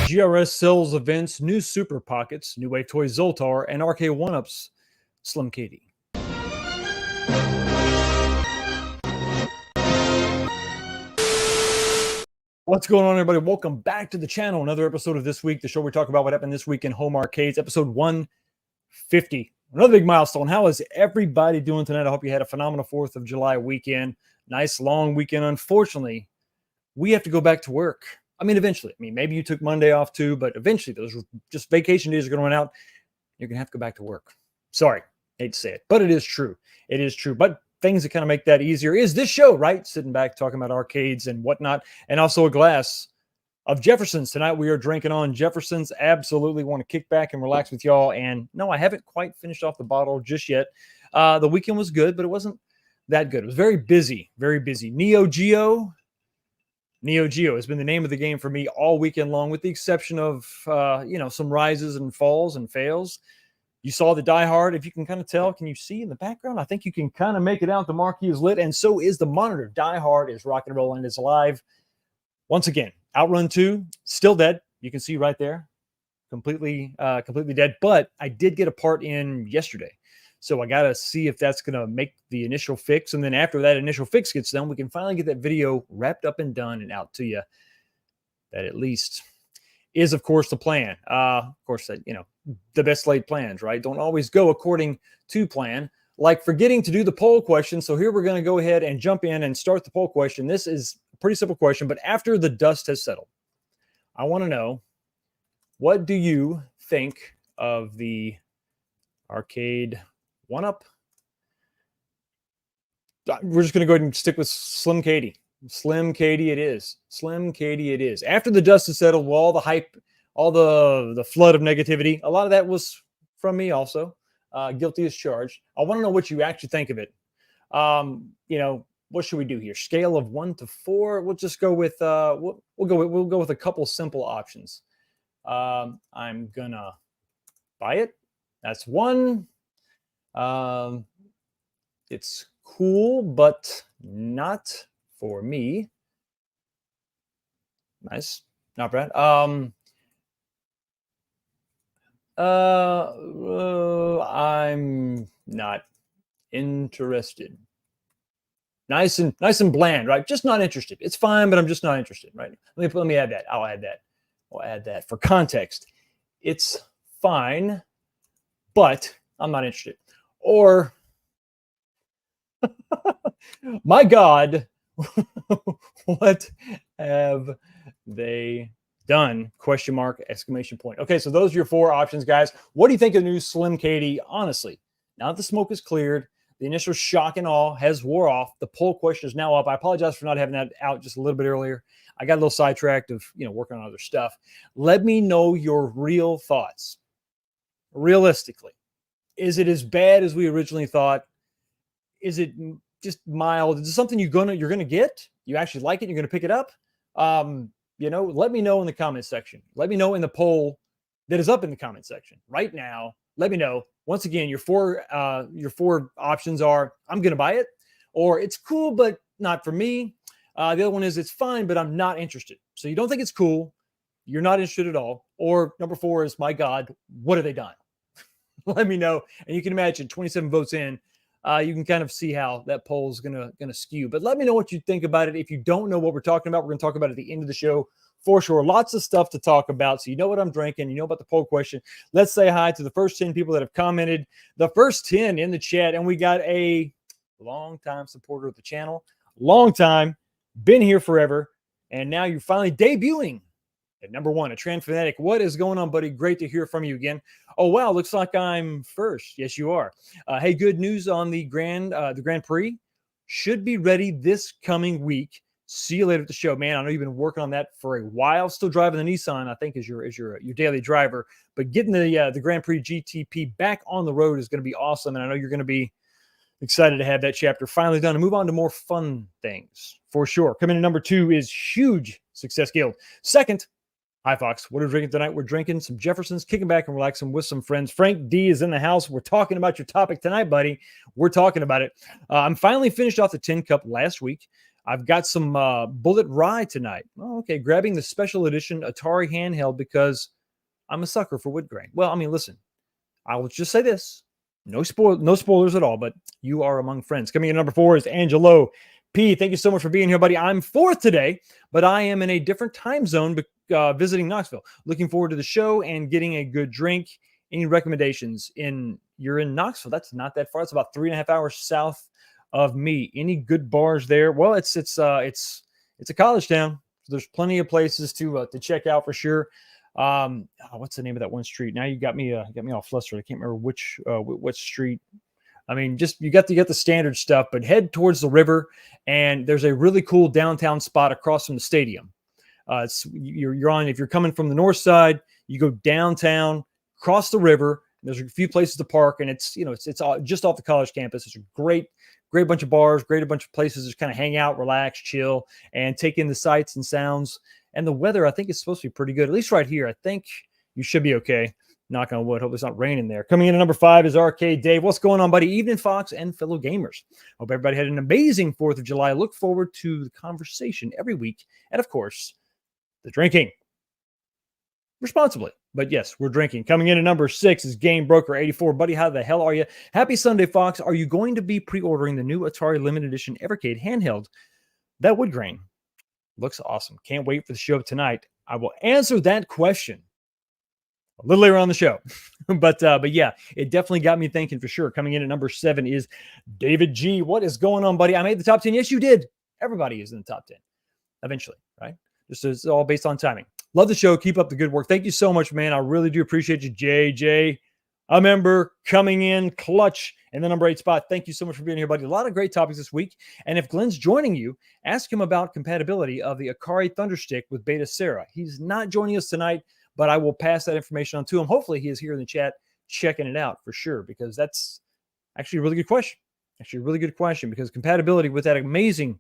GRS sells events, new Super Pockets, new wave toy Zoltar, and Arcade1up's Slim Cadey. What's going on, everybody? Welcome back to the channel. Another episode of This Week, the show we talk about what happened this week in home arcades, episode 150. Another big milestone. How is everybody doing tonight? I hope you had a phenomenal 4th of July weekend. Nice long weekend. Unfortunately, we have to go back to work. I mean, eventually. I mean, maybe you took Monday off too, but eventually those just vacation days are going to run out. You're going to have to go back to work. Sorry, hate to say it, but it is true. It is true. But things that kind of make that easier is this show, right? Sitting back, talking about arcades and whatnot, and also a glass of Jefferson's. Tonight we are drinking on Jefferson's. Absolutely want to kick back and relax with y'all. And no, I haven't quite finished off the bottle just yet. The weekend was good, but it wasn't that good. It was very busy, very busy. Neo Geo has been the name of the game for me all weekend long, with the exception of, some rises and falls and fails. You saw the Die Hard. If you can kind of tell, can you see in the background? I think you can kind of make it out. The marquee is lit, and so is the monitor. Die Hard is rock and roll and is alive. Once again, Outrun 2, still dead. You can see right there, completely dead. But I did get a part in yesterday. So I got to see if that's going to make the initial fix. And then after that initial fix gets done, we can finally get that video wrapped up and done and out to you. That at least is, of course, the plan. Of course, that, the best laid plans, right? Don't always go according to plan, like forgetting to do the poll question. So here we're going to go ahead and jump in and start the poll question. This is a pretty simple question, but after the dust has settled, I want to know, what do you think of the Arcade1up? We're just going to go ahead and stick with Slim Cadey. Slim Cadey it is. Slim Cadey it is. After the dust has settled, well, all the hype, all the flood of negativity, a lot of that was from me also. Guilty as charged. I want to know what you actually think of it. What should we do here? Scale of 1 to 4. We'll just go with we'll go with a couple simple options. I'm gonna buy it. That's 1. It's cool, but not for me. Nice, not bad. I'm not interested. Nice and bland, right? Just not interested. It's fine, but I'm just not interested, right? Let me add that. I'll add that for context. It's fine, but I'm not interested. Or, my God, what have they done? Question mark, exclamation point. Okay, so those are your 4 options, guys. What do you think of the new Slim Cadey? Honestly, now that the smoke is cleared, the initial shock and awe has wore off. The poll question is now up. I apologize for not having that out just a little bit earlier. I got a little sidetracked of, working on other stuff. Let me know your real thoughts. Realistically, is it as bad as we originally thought? Is it just mild? Is it something you're gonna get? You actually like it? You're gonna pick it up? Let me know in the comment section. Let me know in the poll that is up in the comment section right now. Let me know. Once again, your four options are: I'm gonna buy it, or it's cool but not for me. The other one is it's fine but I'm not interested. So you don't think it's cool, you're not interested at all. Or number 4 is, my God, what have they done? Let me know. And you can imagine 27 votes in. You can kind of see how that poll is gonna skew. But let me know what you think about it. If you don't know what we're talking about, we're going to talk about it at the end of the show for sure. Lots of stuff to talk about. So you know what I'm drinking. You know about the poll question. Let's say hi to the first 10 people that have commented. The first 10 in the chat. And we got a long-time supporter of the channel. Long time. Been here forever. And now you're finally debuting at number 1, a Trend Fanatic. What is going on, buddy? Great to hear from you again. Oh, wow. Looks like I'm first. Yes, you are. Hey, good news on the Grand Prix. Should be ready this coming week. See you later at the show, man. I know you've been working on that for a while. Still driving the Nissan, I think, is your daily driver. But getting the Grand Prix GTP back on the road is going to be awesome. And I know you're going to be excited to have that chapter finally done and move on to more fun things for sure. Coming in number 2 is Huge Success Guild. Second, hi, Fox. What are we drinking tonight? We're drinking some Jefferson's, kicking back and relaxing with some friends. Frank D is in the house. We're talking about your topic tonight, buddy. We're talking about it. I'm finally finished off the 10 cup last week. I've got some Bullet Rye tonight. Oh, okay. Grabbing the special edition Atari handheld because I'm a sucker for wood grain. Well, I mean, listen, I will just say this. No spoilers at all, but you are among friends. Coming in number 4 is Angelo P. Thank you so much for being here, buddy. I'm 4th today, but I am in a different time zone visiting Knoxville. Looking forward to the show and getting a good drink. Any recommendations? You're in Knoxville. That's not that far. It's about 3.5 hours south of me. Any good bars there? Well, it's a college town. So there's plenty of places to check out for sure. What's the name of that one street? Now you got me all flustered. I can't remember which street. I mean, just you got the standard stuff, but head towards the river, and there's a really cool downtown spot across from the stadium. You're on, if you're coming from the north side, you go downtown, cross the river. There's a few places to park, and it's all just off the college campus. It's a great bunch of bars, great a bunch of places to kind of hang out, relax, chill, and take in the sights and sounds. And the weather, I think, is supposed to be pretty good. At least right here, I think you should be okay. Knock on wood. Hope it's not raining there. Coming in at number 5 is Arcade Dave. What's going on, buddy? Evening, Fox and fellow gamers. Hope everybody had an amazing 4th of July. Look forward to the conversation every week. And, of course, the drinking. Responsibly. But, yes, we're drinking. Coming in at number 6 is Game Broker 84. Buddy, how the hell are you? Happy Sunday, Fox. Are you going to be pre-ordering the new Atari Limited Edition Evercade handheld? That wood grain looks awesome. Can't wait for the show tonight. I will answer that question a little later on the show. but yeah, it definitely got me thinking for sure. Coming in at number 7 is David G. What is going on, buddy? I made the top 10. Yes, you did. Everybody is in the top 10 eventually, right? It's all based on timing. Love the show. Keep up the good work. Thank you so much, man. I really do appreciate you, JJ. A member coming in clutch in the number 8 spot. Thank you so much for being here, buddy. A lot of great topics this week. And if Glenn's joining you, ask him about compatibility of the Akari Thunderstick with Beta Sarah. He's not joining us tonight, but I will pass that information on to him. Hopefully he is here in the chat checking it out for sure, because that's actually a really good question. Because compatibility with that amazing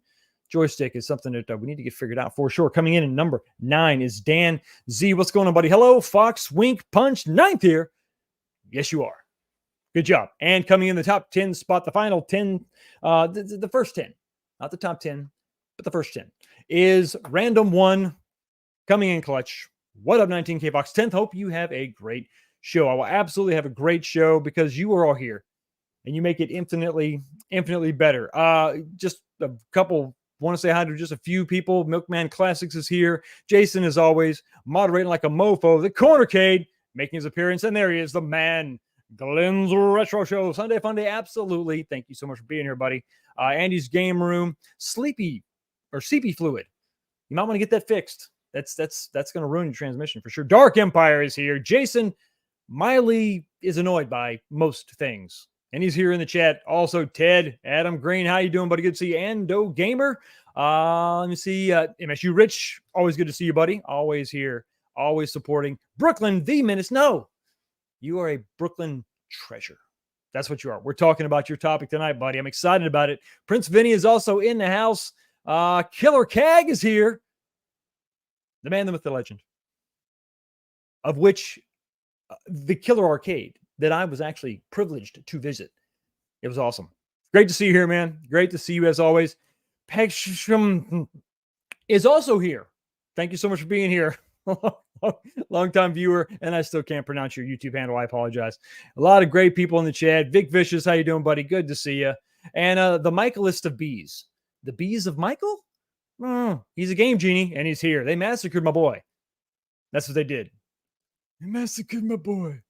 joystick is something that we need to get figured out for sure. Coming in at number 9 is Dan Z. What's going on, buddy? Hello, Fox, Wink, Punch, 9th here. Yes, you are. Good job. And coming in the top 10 spot, the final 10, the first 10, not the top 10, but the first 10 is Random 1 coming in clutch. What up, 19K Fox 10th? Hope you have a great show. I will absolutely have a great show because you are all here and you make it infinitely better. Just a couple, want to say hi to just a few people. Milkman Classics is here. Jason, as always, moderating like a mofo. The Cornercade making his appearance, and there he is, the man, Glenn's Retro Show. Sunday Fun Day, absolutely. Thank you so much for being here, buddy. Andy's Game Room, CP fluid. You might want to get that fixed. That's going to ruin your transmission for sure. Dark Empire is here. Jason Miley is annoyed by most things, and he's here in the chat. Also, Ted, Adam Green, how you doing, buddy? Good to see you. Ando Gamer. Let me see. MSU Rich, always good to see you, buddy. Always here. Always supporting. Brooklyn, the Menace. No, you are a Brooklyn treasure. That's what you are. We're talking about your topic tonight, buddy. I'm excited about it. Prince Vinny is also in the house. Killer Cag is here. The man, the myth, the legend. Of which the Killer Arcade that I was actually privileged to visit. It was awesome. Great to see you here, man. Great to see you as always. Pegsham is also here. Thank you so much for being here. Long-time viewer, and I still can't pronounce your YouTube handle. I apologize. A lot of great people in the chat. Vic Vicious, how you doing, buddy? Good to see you. And the Michaelist of Bees. The Bees of Michael? He's a game genie, and he's here. They massacred my boy. That's what they did. They massacred my boy.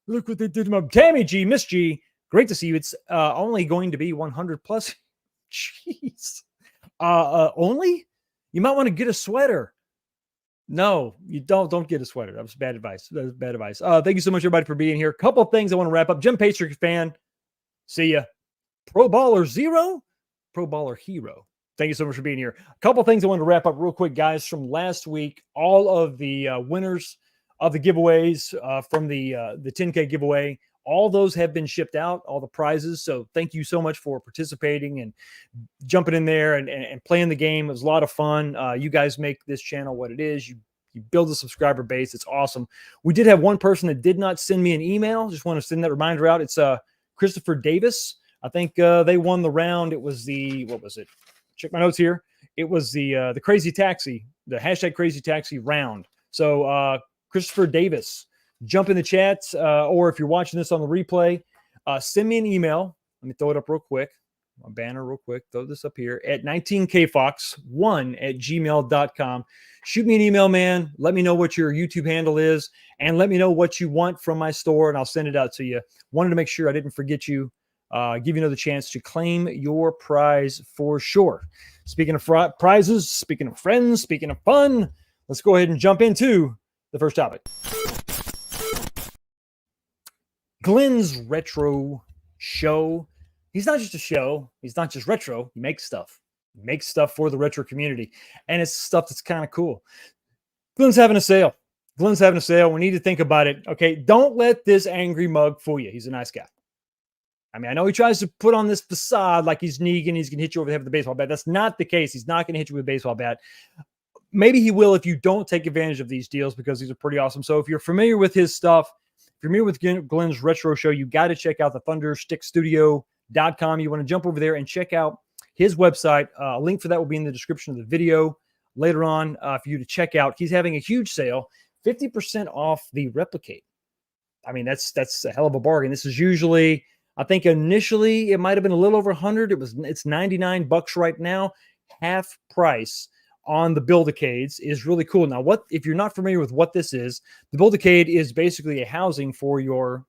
Look what they did to my Tammy G, Miss G. Great to see you. It's only going to be 100 plus. Jeez. Only? You might want to get a sweater. No, you don't get a sweater. That was bad advice. Thank you so much, everybody, for being here. A couple of things I want to wrap up. Jim Patrick fan. See ya. Pro Baller Zero. Pro Baller Hero. Thank you so much for being here. A couple of things I want to wrap up real quick, guys, from last week. All of the winners of the giveaways from the 10K giveaway, all those have been shipped out, all the prizes. So thank you so much for participating and jumping in there and playing the game. It was a lot of fun. You guys make this channel what it is. You build a subscriber base. It's awesome. We did have one person that did not send me an email. Just want to send that reminder out. It's Christopher Davis. I think they won the round. It was what was it? Check my notes here. it was the Crazy Taxi, the hashtag Crazy Taxi round. So Christopher Davis, jump in the chat, or if you're watching this on the replay, send me an email. Let me throw it up real quick. My banner real quick. Throw this up here at 19kfox1@gmail.com. Shoot me an email, man. Let me know what your YouTube handle is, and let me know what you want from my store, and I'll send it out to you. Wanted to make sure I didn't forget you. Give you another chance to claim your prize for sure. Speaking of prizes, speaking of friends, speaking of fun, let's go ahead and jump into the first topic. Glenn's Retro Show. He's not just a show. He's not just retro. He makes stuff. He makes stuff for the retro community. And it's stuff that's kind of cool. Glenn's having a sale. Glenn's having a sale. We need to think about it. Okay, don't let this angry mug fool you. He's a nice guy. I mean, I know he tries to put on this facade like he's Negan. He's going to hit you over the head with a baseball bat. That's not the case. He's not going to hit you with a baseball bat. Maybe he will if you don't take advantage of these deals, because these are pretty awesome. So if you're familiar with his stuff, if you're familiar with Glenn's Retro Show, you got to check out the thunderstickstudio.com. You want to jump over there and check out his website. A link for that will be in the description of the video later on for you to check out. He's having a huge sale, 50% off the Replicate. I mean, that's a hell of a bargain. This is usually, I think initially it might have been a little over 100. It's $99 right now, half price on the Build-A-Cades. Is really cool. Now, if you're not familiar with what this is, the Build-A-Cade is basically a housing for your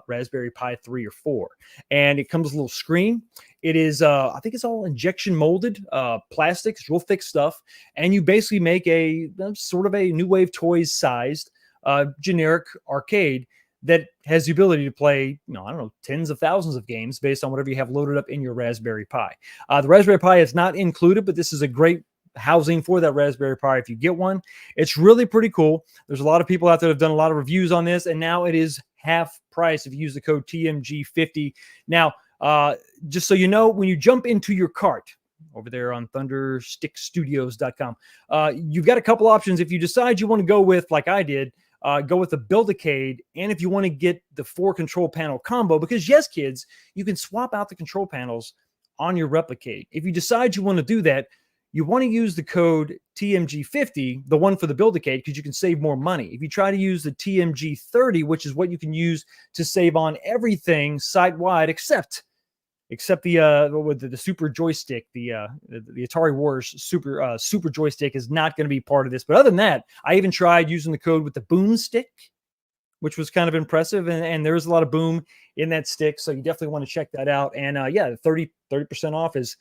Raspberry Pi 3 or 4, and it comes with a little screen. It is, I think it's all injection molded plastic. It's real thick stuff, and you basically make a sort of a New Wave Toys sized generic arcade that has the ability to play, I don't know, tens of thousands of games based on whatever you have loaded up in your Raspberry Pi. The Raspberry Pi is not included, but this is a great housing for that Raspberry Pi if you get one. It's really pretty cool. There's a lot of people out there that have done a lot of reviews on this, and now it is half price if you use the code TMG50. Now, just so you know, when you jump into your cart over there on thunderstickstudios.com, you've got a couple options. If you decide you want to go with, like I did, go with the Build-A-Cade, and if you want to get the 4 control panel combo, because yes, kids, you can swap out the control panels on your Replicade. If you decide you want to do that, you want to use the code TMG50, the one for the Build-A-Cade, because you can save more money. If you try to use the TMG30, which is what you can use to save on everything site-wide, except the super joystick, the Atari Wars super joystick is not going to be part of this. But other than that, I even tried using the code with the boom stick, which was kind of impressive. And there is a lot of boom in that stick. So you definitely want to check that out. And yeah, 30% off is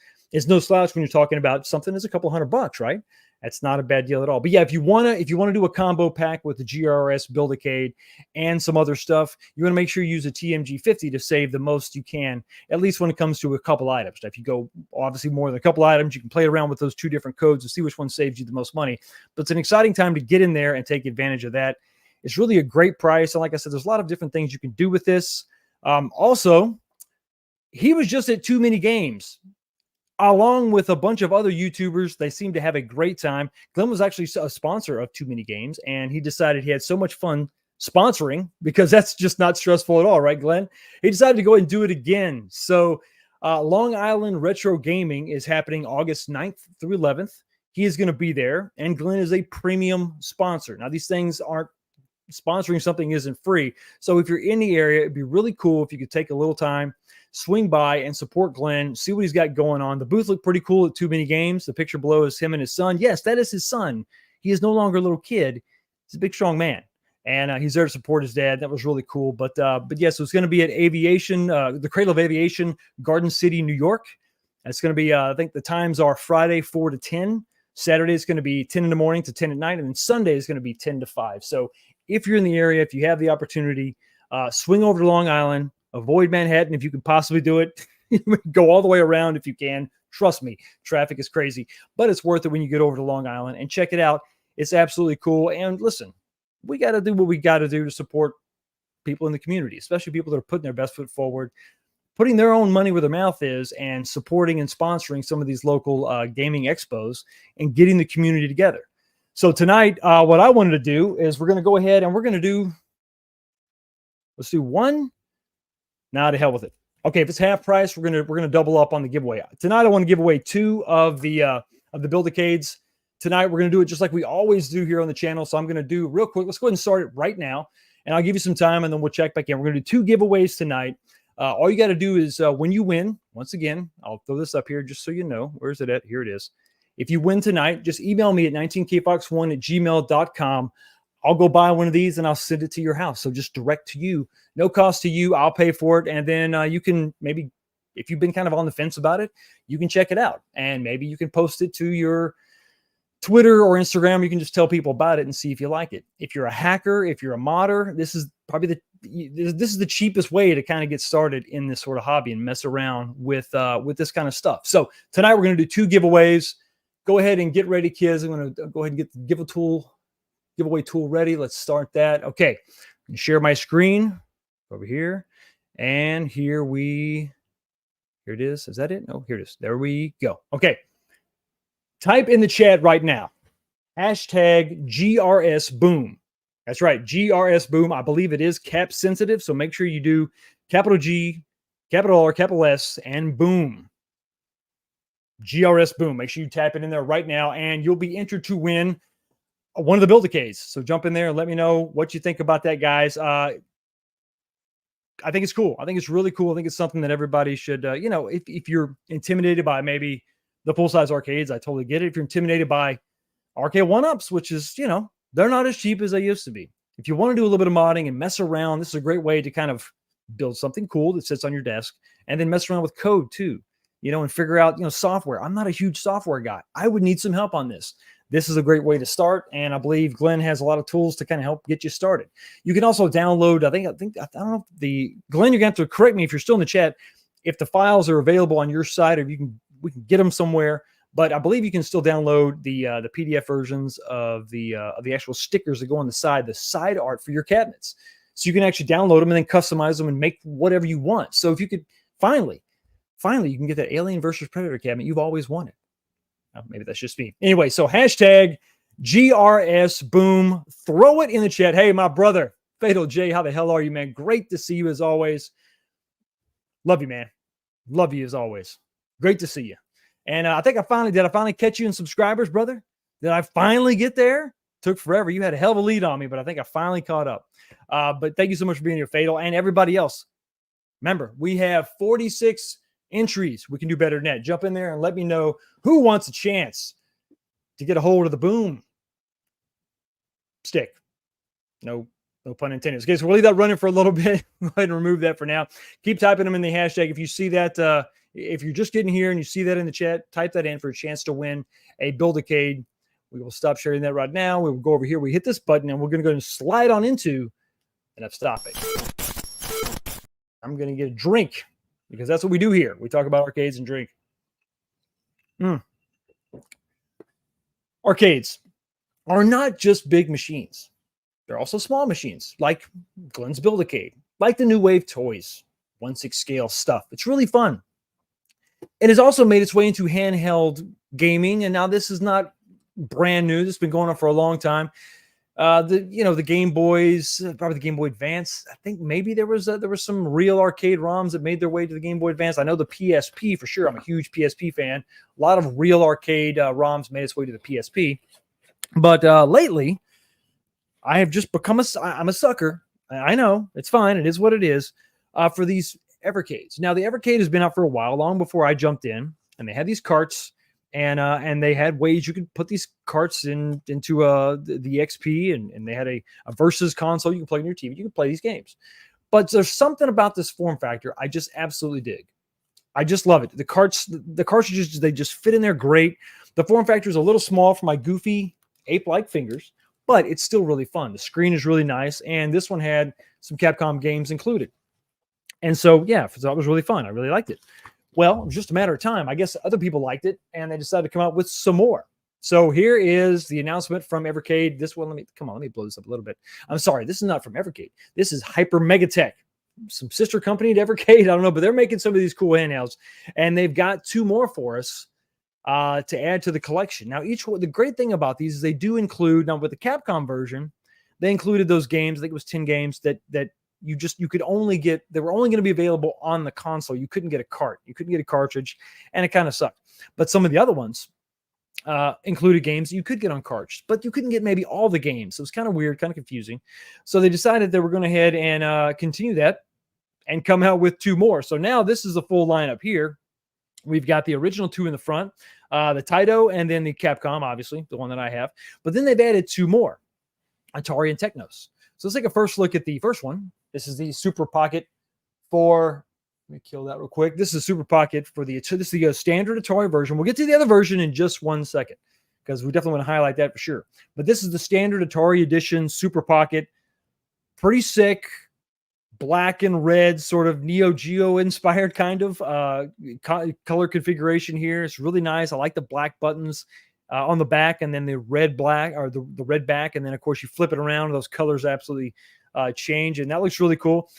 no slouch when you're talking about something that's a couple $100, right? That's not a bad deal at all. But yeah, if you want to do a combo pack with the GRS Build-A-Cade and some other stuff, you want to make sure you use a TMG50 to save the most you can, at least when it comes to a couple items. Now, if you go obviously more than a couple items, you can play around with those 2 different codes and see which one saves you the most money. But it's an exciting time to get in there and take advantage of that. It's really a great price. And like I said, there's a lot of different things you can do with this. Also, he was just at Too Many Games, along with a bunch of other YouTubers. They seem to have a great time. Glenn was actually a sponsor of Too Many Games, and he decided he had so much fun sponsoring, because that's just not stressful at all, right, Glenn? He decided to go and do it again. So Long Island Retro Gaming is happening August 9th through 11th. He is going to be there, and Glenn is a premium sponsor. Now, these things aren't, sponsoring something isn't free. So if you're in the area, it'd be really cool if you could take a little time, swing by and support Glenn, see what he's got going on. The booth looked pretty cool at Too Many Games. The picture below is him and his son. Yes, that is his son. He is no longer a little kid. He's a big, strong man. And he's there to support his dad. That was really cool. But yes, so it's going to be at Aviation, the Cradle of Aviation, Garden City, New York. It's going to be, I think the times are Friday, 4 to 10. Saturday is going to be 10 in the morning to 10 at night. And then Sunday is going to be 10 to 5. So if you're in the area, if you have the opportunity, swing over to Long Island, avoid Manhattan if you can possibly do it. Go all the way around if you can. Trust me, traffic is crazy, but it's worth it when you get over to Long Island and check it out. It's absolutely cool. And listen, we got to do what we got to do to support people in the community, especially people that are putting their best foot forward, putting their own money where their mouth is, and supporting and sponsoring some of these local gaming expos and getting the community together. So tonight, what I wanted to do is we're going to go ahead and we're going to do, let's do one. Nah, to hell with it. Okay, if it's half price, we're gonna double up on the giveaway. Tonight I want to give away 2 of the of the Build-A-Cades. Tonight, we're going to do it just like we always do here on the channel. So I'm going to do real quick. Let's go ahead and start it right now. And I'll give you some time, and then we'll check back in. We're going to do 2 giveaways tonight. All you got to do is when you win, once again, I'll throw this up here just so you know. Where's it at? Here it is. If you win tonight, just email me at 19kfox1@gmail.com. I'll go buy one of these and I'll send it to your house. So just direct to you, no cost to you. I'll pay for it. And then you can maybe, if you've been kind of on the fence about it, you can check it out. And maybe you can post it to your Twitter or Instagram. You can just tell people about it and see if you like it. If you're a hacker, if you're a modder, this is probably this is the cheapest way to kind of get started in this sort of hobby and mess around with this kind of stuff. So tonight we're going to do 2 giveaways. Go ahead and get ready, kids. I'm going to go ahead and get the giveaway tool ready. Let's start that. Okay, share my screen over here, and here it is. Is that it? No, here it is. There we go. Okay, type in the chat right now hashtag GRS boom. That's right, GRS boom. I believe it is cap sensitive, so make sure you do capital G, capital R, capital S, and boom. GRS boom. Make sure you tap it in there right now, and you'll be entered to win one of the Build-A-Cades. So jump in there and let me know what you think about that, guys. I think it's cool. I think it's really cool. I think it's something that everybody should, if you're intimidated by maybe the full-size arcades, I totally get it. If you're intimidated by Arcade1up's, which is, they're not as cheap as they used to be. If you want to do a little bit of modding and mess around, this is a great way to kind of build something cool that sits on your desk and then mess around with code too, and figure out, software. I'm not a huge software guy. I would need some help on this. This is a great way to start, and I believe Glenn has a lot of tools to kind of help get you started. You can also download, I don't know if Glenn, you're going to have to correct me if you're still in the chat, if the files are available on your site, or we can get them somewhere. But I believe you can still download the PDF versions of the actual stickers that go on the side art for your cabinets. So you can actually download them and then customize them and make whatever you want. So if you could finally, you can get that Alien versus Predator cabinet you've always wanted. Maybe that's just me. Anyway, so hashtag GRS boom. Throw it in the chat. Hey, my brother, Fatal J, how the hell are you, man? Great to see you as always. Love you, man. Love you as always. Great to see you. And I think I finally catch you in subscribers, brother? Did I finally get there? Took forever. You had a hell of a lead on me, but I think I finally caught up. But thank you so much for being here, Fatal, and everybody else. Remember, we have 46 entries. We can do better than that. Jump in there and let me know who wants a chance to get a hold of the boom stick. No pun intended. Okay, so we'll leave that running for a little bit. Go ahead and remove that for now. Keep typing them in the hashtag. If you see that, if you're just getting here and you see that in the chat, type that in for a chance to win a Build-A-Cade. We will stop sharing that right now. We will go over here. We hit this button, and we're going to go and slide on into enough stopping. I'm going to get a drink, because that's what we do here. We talk about arcades and drink. Arcades are not just big machines. They're also small machines, like Glenn's Build-A-Cade, like the New Wave Toys, 1/6 scale stuff. It's really fun. It has also made its way into handheld gaming, and now this is not brand new. This has been going on for a long time. The Game Boys, probably the Game Boy Advance. I think maybe there was some real arcade ROMs that made their way to the Game Boy Advance. I know the PSP for sure. I'm a huge PSP fan. A lot of real arcade ROMs made its way to the PSP. But lately, I have just become I'm a sucker. I know it's fine. It is what it is for these Evercades. Now the Evercade has been out for a while, long before I jumped in, and they had these carts. And they had ways you could put these carts into the XP, and they had a versus console you can play on your TV. You can play these games. But there's something about this form factor I just absolutely dig. I just love it. The cartridges, they just fit in there great. The form factor is a little small for my goofy ape-like fingers, but it's still really fun. The screen is really nice, and this one had some Capcom games included. And so, yeah, that was really fun. I really liked it. Well, it was just a matter of time. I guess other people liked it, and they decided to come out with some more. So here is the announcement from Evercade. This one, let me blow this up a little bit. I'm sorry, this is not from Evercade. This is Hyper Megatech, some sister company to Evercade. I don't know, but they're making some of these cool handhelds, and they've got 2 more for us to add to the collection. Now, the great thing about these is they do include, now with the Capcom version, they included those games. I think it was 10 games that you could only get, they were only going to be available on the console. You couldn't get a cart. You couldn't get a cartridge, and it kind of sucked. But some of the other ones, included games you could get on carts, but you couldn't get maybe all the games. So it was kind of weird, kind of confusing. So they decided they were going ahead and continue that and come out with 2 more. So now this is the full lineup here. We've got the original 2 in the front, the Taito, and then the Capcom, obviously, the one that I have. But then they've added 2 more, Atari and Technos. So let's take a first look at the first one. This is the Super Pocket for, let me kill that real quick. This is a Super Pocket for this is the standard Atari version. We'll get to the other version in just 1 second because we definitely want to highlight that for sure. But this is the standard Atari edition Super Pocket. Pretty sick. Black and red, sort of Neo Geo inspired kind of color configuration here. It's really nice. I like the black buttons on the back, and then the red black, or the red back, and then of course you flip it around. Those colors absolutely change, and that looks really cool.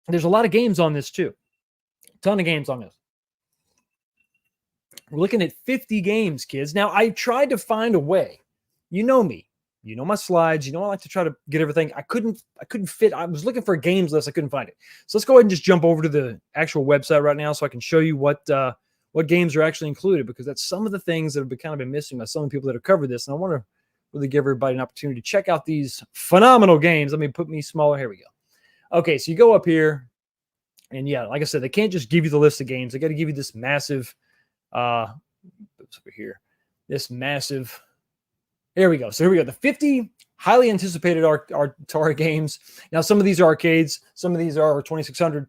There's a lot of games on this too. A ton of games on this. We're looking at 50 games, kids. Now I tried to find a way. You know me. You know my slides. You know I like to try to get everything. I couldn't fit. I was looking for a games list. I couldn't find it. So let's go ahead and just jump over to the actual website right now so I can show you what games are actually included, because that's some of the things that have kind of been missing by some of the people that have covered this. And I want to really give everybody an opportunity to check out these phenomenal games. Let me put me smaller. Here we go. Okay, so you go up here, and yeah, like I said, they can't just give you the list of games. They got to give you this massive, over here, this massive. There we go. So here we go. The 50 highly anticipated Atari games. Now, some of these are arcades. Some of these are 2600.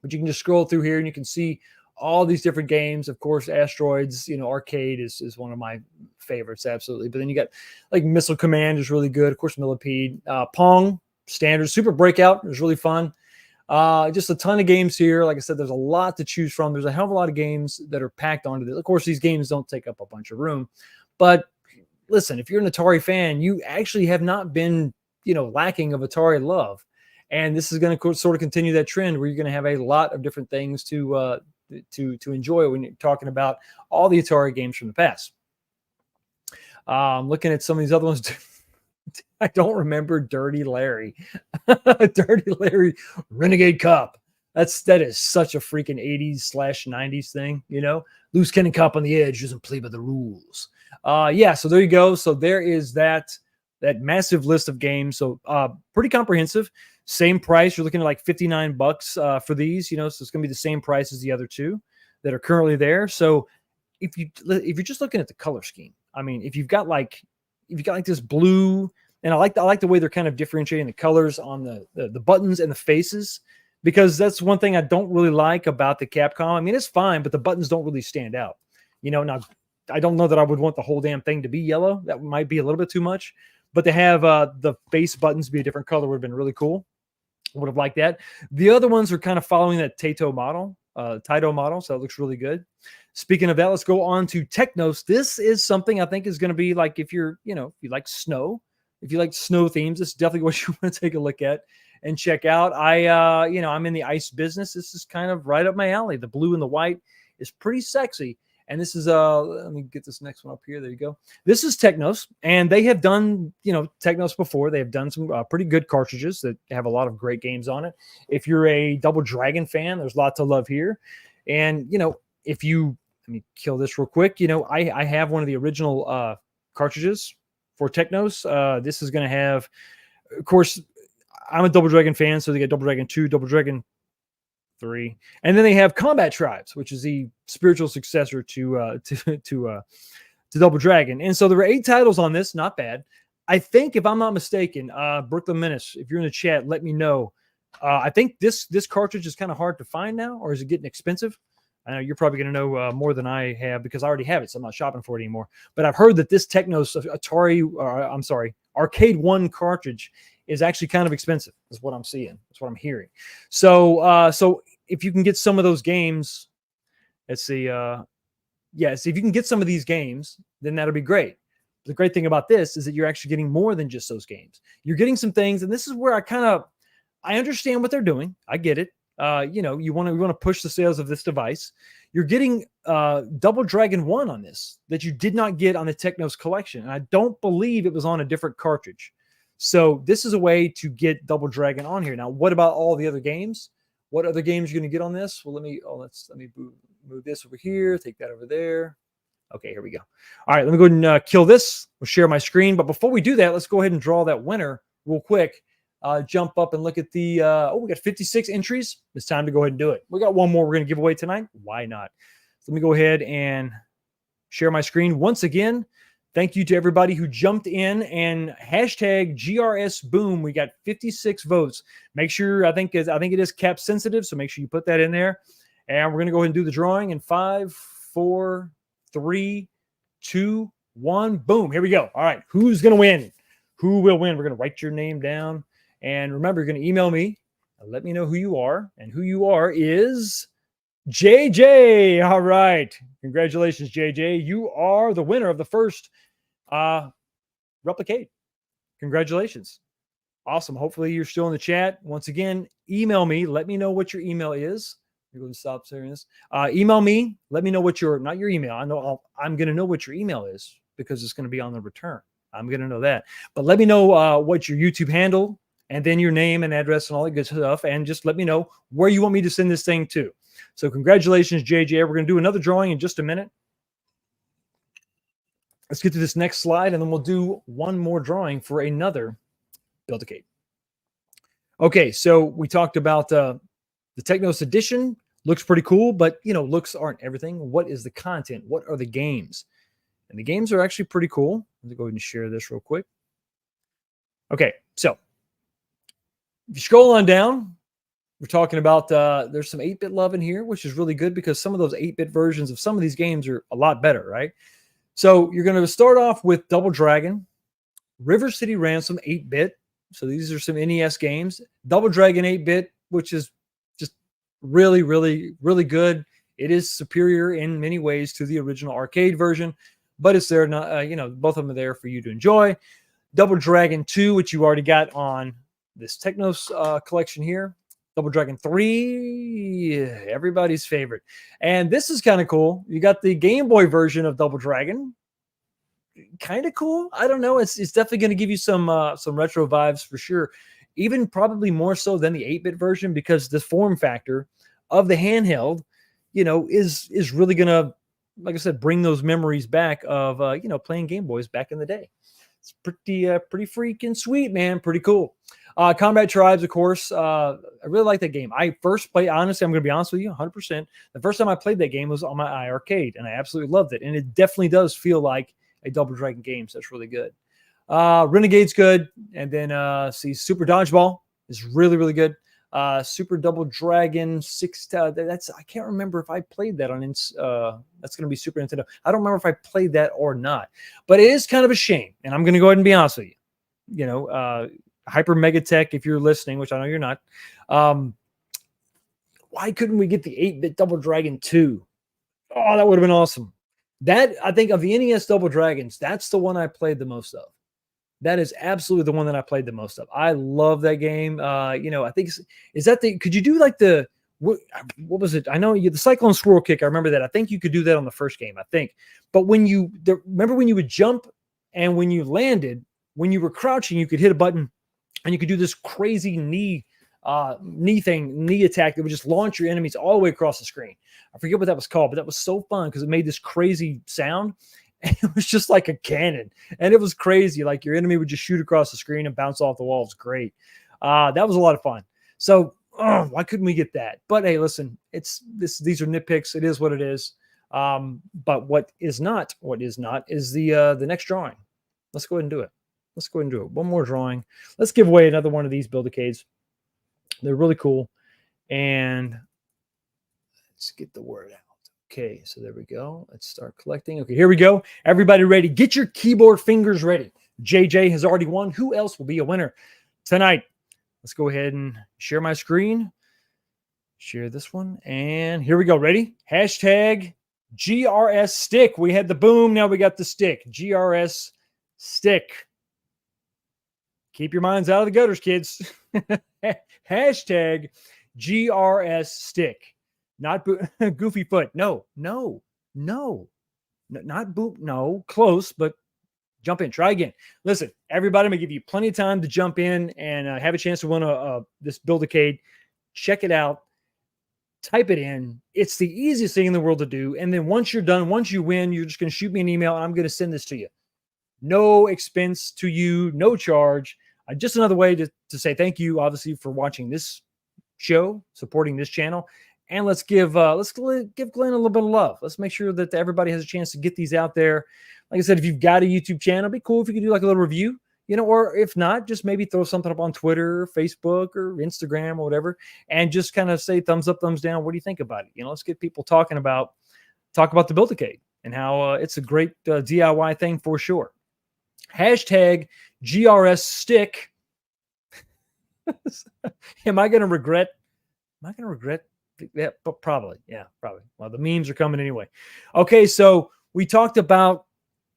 But you can just scroll through here and you can see all these different games. Of course, Asteroids, Arcade is one of my favorites, absolutely. But then you got like Missile Command is really good. Of course, Millipede. Pong, standard. Super Breakout is really fun. Just a ton of games here. Like I said, there's a lot to choose from. There's a hell of a lot of games that are packed onto this. Of course, these games don't take up a bunch of room. But listen, if you're an Atari fan, you actually have not been, lacking of Atari love. And this is going to sort of continue that trend where you're going to have a lot of different things to enjoy when you're talking about all the Atari games from the past. Looking at some of these other ones, I don't remember Dirty Larry. Dirty Larry Renegade Cup. That is such a freaking 80s/90s thing, Loose cannon cop on the edge doesn't play by the rules. Yeah, so there you go. So there is that massive list of games. So pretty comprehensive. Same price. You're looking at like $59 for these, so it's going to be the same price as the other 2 that are currently there. So if you're just looking at the color scheme, I mean, if you've got like this blue, and I like the way they're kind of differentiating the colors on the buttons and the faces, because that's one thing I don't really like about the Capcom. I mean, it's fine, but the buttons don't really stand out. Now I don't know that I would want the whole damn thing to be yellow. That might be a little bit too much. But to have the face buttons be a different color would have been really cool. Would have liked that. The other ones are kind of following that Taito model, so it looks really good. Speaking of that, let's go on to Technos. This is something I think is going to be like if you like snow themes, this is definitely what you want to take a look at and check out. I'm in the ice business. This is kind of right up my alley. The blue and the white is pretty sexy. And this is let me get this next one up here. There you go. This is Technos, and they have done Technos before. They have done some pretty good cartridges that have a lot of great games on it. If you're a Double Dragon fan, there's lots of love here. And if you let me kill this real quick. I have one of the original cartridges for Technos. This is going to have, of course, I'm a Double Dragon fan, so they get Double Dragon 2, Double Dragon 3, and then they have Combat Tribes, which is the spiritual successor to Double Dragon. And so there were 8 titles on this, not bad. I think, if I'm not mistaken, Brooklyn Menace, if you're in the chat, let me know. I think this cartridge is kind of hard to find now, or is it getting expensive? I know you're probably going to know more than I have because I already have it, so I'm not shopping for it anymore. But I've heard that this Technos Arcade 1 cartridge is actually kind of expensive, is what I'm seeing. That's what I'm hearing. So if you can get some of those games, let's see. So if you can get some of these games, then that'll be great. The great thing about this is that you're actually getting more than just those games. You're getting some things, and this is where I understand what they're doing. I get it. You want to push the sales of this device. You're getting Double Dragon 1 on this that you did not get on the Technos collection. And I don't believe it was on a different cartridge. So this is a way to get Double Dragon on here. Now, what about all the other games? What other games are you going to get on this? Well, let me move this over here, take that over there. Okay, here we go. All right, let me go ahead and kill this. We'll share my screen. But before we do that, let's go ahead and draw that winner real quick. Jump up and look at the, we got 56 entries. It's time to go ahead and do it. We got one more we're going to give away tonight. Why not? So let me go ahead and share my screen once again. Thank you to everybody who jumped in and hashtag GRS boom. We got 56 votes. Make sure, I think it is cap sensitive, so make sure you put that in there. And we're going to go ahead and do the drawing in 5, 4, 3, 2, 1. Boom. Here we go. All right. Who's going to win? Who will win? We're going to write your name down. And remember, you're going to email me. Let me know who you are. And who you are is JJ. All right. Congratulations, JJ. You are the winner of the first Replicate. Congratulations. Awesome. Hopefully you're still in the chat. Once again, email me. Let me know what your email is. You're going to stop saying this. Email me. Let me know what your, not your email. I'm going to know what your email is because it's going to be on the return. I'm going to know that. But let me know what your YouTube handle and then your name and address and all that good stuff. And just let me know where you want me to send this thing to. So congratulations, JJ. We're going to do another drawing in just a minute. Let's get to this next slide, and then we'll do one more drawing for another Build-A-Cade. Okay, so we talked about the Technos edition. Looks pretty cool, but, you know, looks aren't everything. What is the content? What are the games? And the games are actually pretty cool. Let me go ahead and share this real quick. Okay, so if you scroll on down, we're talking about there's some 8-bit love in here, which is really good because some of those 8-bit versions of some of these games are a lot better, right? So you're going to start off with Double Dragon, River City Ransom 8-bit. So these are some NES games. Double Dragon 8-bit, which is just really, really, really good. It is superior in many ways to the original arcade version, but it's there. Not, you know, both of them are there for you to enjoy. Double Dragon 2, which you already got on this Technos collection here. Double Dragon 3, everybody's favorite. And this is kind of cool. You got the Game Boy version of Double Dragon. Kind of cool. I don't know. It's definitely going to give you some retro vibes for sure. Even probably more so than the 8-bit version because the form factor of the handheld, you know, is really going to, like I said, bring those memories back of, you know, playing Game Boys back in the day. It's pretty freaking sweet, man. Pretty cool. Combat Tribes, of course. I really like that game. I first played, honestly, I'm going to be honest with you, 100%. The first time I played that game was on my iArcade, and I absolutely loved it. And it definitely does feel like a Double Dragon game, so that's really good. Renegade's good. And then, see, Super Dodgeball is really, really good. Super Double Dragon 6. That's I can't remember if I played that on. That's going to be Super Nintendo. I don't remember if I played that or not. But it is kind of a shame, and I'm going to go ahead and be honest with you. You know, Hyper Megatech, if you're listening, which I know you're not. Why couldn't we get the 8-bit Double Dragon 2? Oh, that would have been awesome. That, I think, of the NES Double Dragons, that's the one I played the most of. That is absolutely the one that I played the most of. I love that game. You know, I think, is that the, could you do like the, what was it? I know the Cyclone Swirl Kick. I remember that. I think you could do that on the first game, I think. But when you, remember when you would jump and when you landed, when you were crouching, you could hit a button and you could do this crazy knee attack that would just launch your enemies all the way across the screen. I forget what that was called, but that was so fun because it made this crazy sound. And it was just like a cannon. And it was crazy. Like your enemy would just shoot across the screen and bounce off the wall. It was great. That was a lot of fun. So why couldn't we get that? But hey, listen, these are nitpicks. It is what it is. But what is not is the next drawing. Let's go ahead and do it. Let's go ahead and do it. One more drawing. Let's give away another one of these Build-A-Cades. They're really cool. And let's get the word out. Okay, so there we go. Let's start collecting. Okay, here we go. Everybody ready? Get your keyboard fingers ready. JJ has already won. Who else will be a winner tonight? Let's go ahead and share my screen. Share this one. And here we go. Ready? Hashtag GRS stick. We had the boom. Now we got the stick. GRS stick. Keep your minds out of the gutters, kids. Hashtag GRS stick. Not Goofy Foot. No. Not boop. No, close, but jump in. Try again. Listen, everybody, I'm going to give you plenty of time to jump in and have a chance to win this Build-A-Cade. Check it out. type it in. It's the easiest thing in the world to do. And then once you're done, once you win, you're just going to shoot me an email and I'm going to send this to you. No expense to you, no charge. Just another way to say thank you, obviously, for watching this show, supporting this channel. And let's give Glenn a little bit of love. Let's make sure that everybody has a chance to get these out there. Like I said, if you've got a YouTube channel, it'd be cool if you could do like a little review, or if not, just maybe throw something up on Twitter, or Facebook, or Instagram, or whatever, and just kind of say thumbs up, thumbs down. What do you think about it? Let's get people talk about the Build-A-Cade and how it's a great DIY thing for sure. Hashtag GRS stick. Am I going to regret? Yeah, but probably. Yeah, probably. Well, the memes are coming anyway. Okay, so we talked about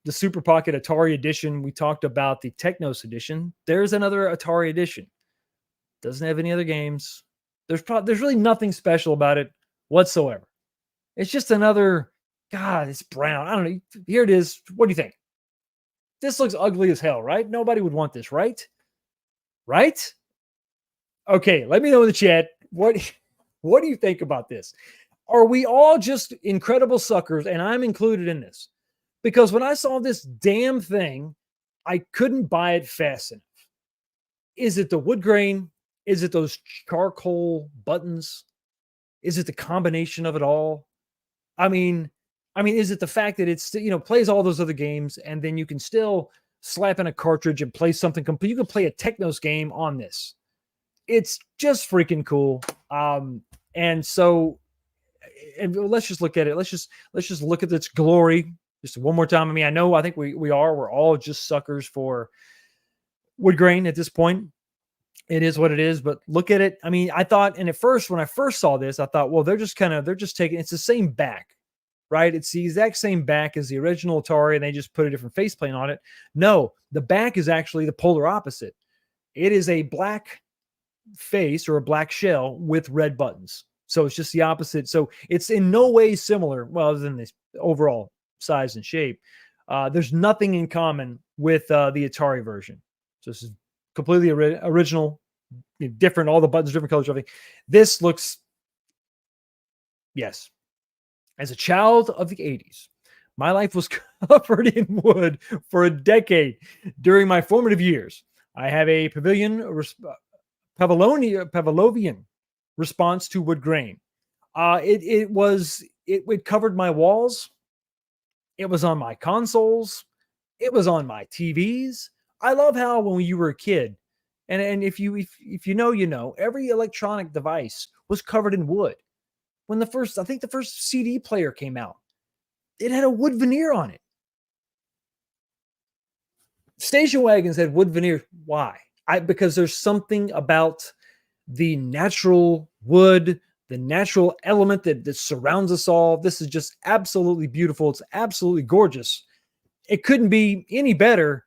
the Super Pocket Atari Edition. We talked about the Technos Edition. There's another Atari Edition. Doesn't have any other games. There's really nothing special about it whatsoever. It's just another, God, it's brown. I don't know. Here it is. What do you think? This looks ugly as hell, right? Nobody would want this, right? Right? Okay, let me know in the chat. What do you think about this? Are we all just incredible suckers? And I'm included in this. Because when I saw this damn thing, I couldn't buy it fast enough. Is it the wood grain? Is it those charcoal buttons? Is it the combination of it all? I mean, is it the fact that it's, plays all those other games and then you can still slap in a cartridge and play something complete? You can play a Technos game on this. It's just freaking cool. And so, let's just look at it. Let's just look at its glory just one more time. I think we're all just suckers for wood grain at this point. It is what it is, but look at it. I thought, and at first, when I first saw this, I thought, well, they're just taking, it's the same back, right? It's the exact same back as the original Atari, and they just put a different faceplate on it. No, the back is actually the polar opposite. It is a black face or a black shell with red buttons. So it's just the opposite. So it's in no way similar, well, other than this overall size and shape. There's nothing in common with the Atari version. So this is completely original, different, all the buttons, different colors, everything. This looks, yes. As a child of the 80s, my life was covered in wood for a decade during my formative years. I have a Pavlovian response to wood grain. It covered my walls. It was on my consoles. It was on my TVs. I love how when you were a kid, and if you know, every electronic device was covered in wood. When the first CD player came out, it had a wood veneer on it. Station wagons had wood veneer. Why? Because there's something about the natural wood, the natural element that surrounds us all. This is just absolutely beautiful. It's absolutely gorgeous. It couldn't be any better.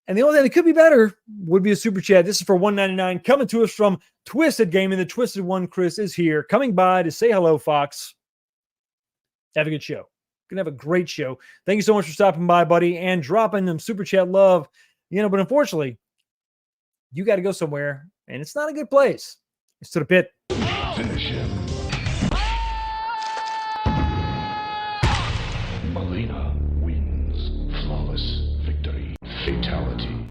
And the only thing that could be better would be a super chat. This is for $1.99 coming to us from Twisted Gaming. The Twisted One, Chris, is here, coming by to say hello, Fox. Have a good show. Gonna have a great show. Thank you so much for stopping by, buddy, and dropping them super chat love. But unfortunately, you got to go somewhere, and it's not a good place. It's to the pit. Finish him. Molina wins. Flawless victory. Fatality.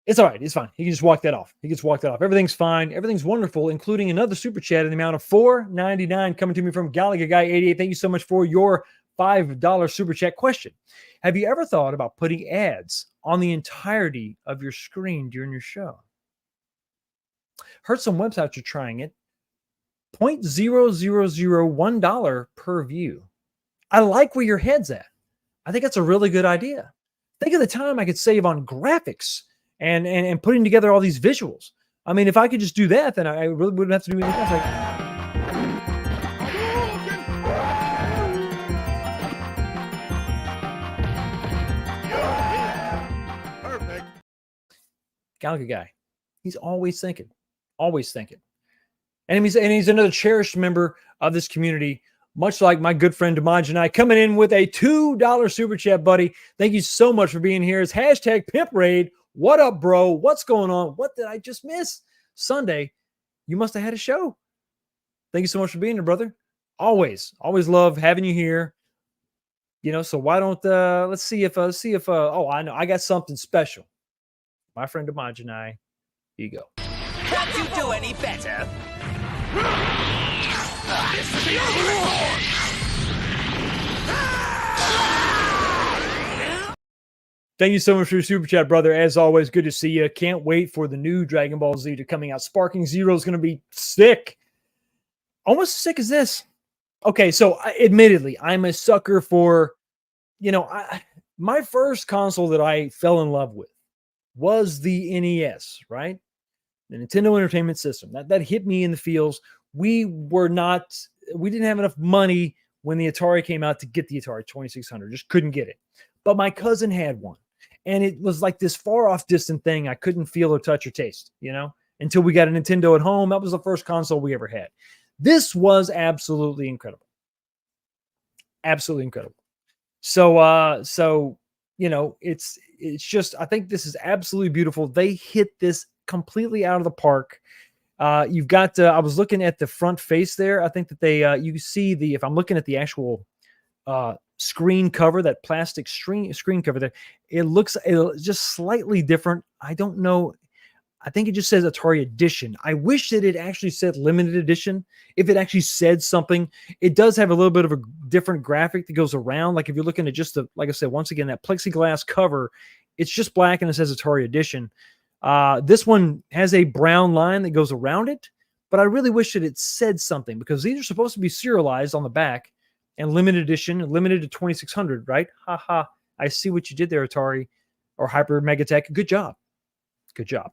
It's all right. It's fine. He can just walk that off. Everything's fine. Everything's wonderful, including another super chat in the amount of $4.99 coming to me from Galaga Guy 88. Thank you so much for your $5 super chat question. Have you ever thought about putting ads on the entirety of your screen during your show? Heard some websites are trying it. $0.0001 per view. I like where your head's at. I think that's a really good idea. Think of the time I could save on graphics and putting together all these visuals. If I could just do that, then I really wouldn't have to do anything else. Perfect. Galaga Guy. He's always thinking. And he's another cherished member of this community, much like my good friend Damaj and I, coming in with a $2 super chat, buddy. Thank you so much for being here. It's hashtag Pimp Raid. What up, bro? What's going on? What did I just miss? Sunday, you must have had a show. Thank you so much for being here, brother. Always love having you here. You know, so why don't let's see if oh, I know, I got something special. My friend Demaj and I. Here you go. Can't you do any better? This is the Overlord! Thank you so much for your super chat, brother. As always, good to see you. Can't wait for the new Dragon Ball Z to coming out. Sparking Zero is going to be sick. Almost as sick as this. Okay, so admittedly, I'm a sucker for, you know, my first console that I fell in love with was the NES, right? The Nintendo Entertainment System. That hit me in the feels. We didn't have enough money when the Atari came out to get the Atari 2600. Just couldn't get it. But my cousin had one. And it was like this far off distant thing I couldn't feel or touch or taste, you know, until we got a Nintendo at home. That was the first console we ever had. This was absolutely incredible. Absolutely incredible. So, you know, it's just, I think this is absolutely beautiful. They hit this completely out of the park. You've got, I was looking at the front face there. I think that they, you see if I'm looking at the actual, screen cover, that plastic screen cover there, it looks just slightly different. I don't know. I think it just says Atari Edition. I wish that it actually said limited edition. If it actually said something, it does have a little bit of a different graphic that goes around. Like if you're looking at just the, like I said, once again, that plexiglass cover, it's just black and it says Atari Edition. This one has a brown line that goes around it, but I really wish that it said something, because these are supposed to be serialized on the back and limited edition, limited to 2600, right? Haha. I see what you did there, Atari or Hyper Megatech. Good job. Good job.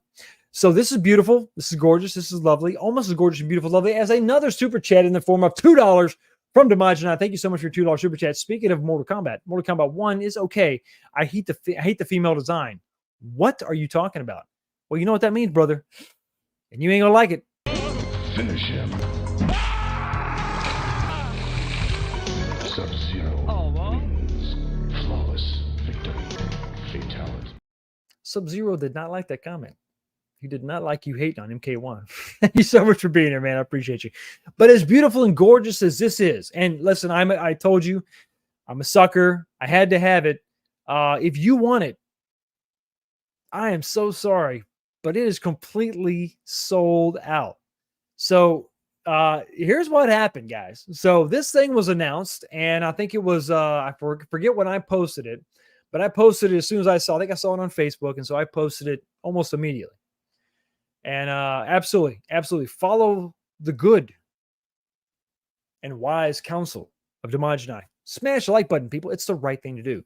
So this is beautiful. This is gorgeous. This is lovely. Almost as gorgeous and beautiful, lovely as another super chat in the form of $2 from Demaj. Thank you so much for your $2 super chat. Speaking of Mortal Kombat 1 is okay. I hate the female design. What are you talking about? Well, you know what that means, brother. And you ain't gonna like it. Finish him. Sub-Zero wins. Flawless victory. Fatality. Sub-Zero did not like that comment. He did not like you hating on MK1. Thank you so much for being here, man. I appreciate you. But as beautiful and gorgeous as this is, and listen, I told you, I'm a sucker. I had to have it. If you want it, I am so sorry, but it is completely sold out. So here's what happened, guys. So this thing was announced, and I think it was, I forget when I posted it, but I posted it as soon as I think I saw it on Facebook, and so I posted it almost immediately. And absolutely follow the good and wise counsel of Demaj and I. Smash the like button, people. It's the right thing to do.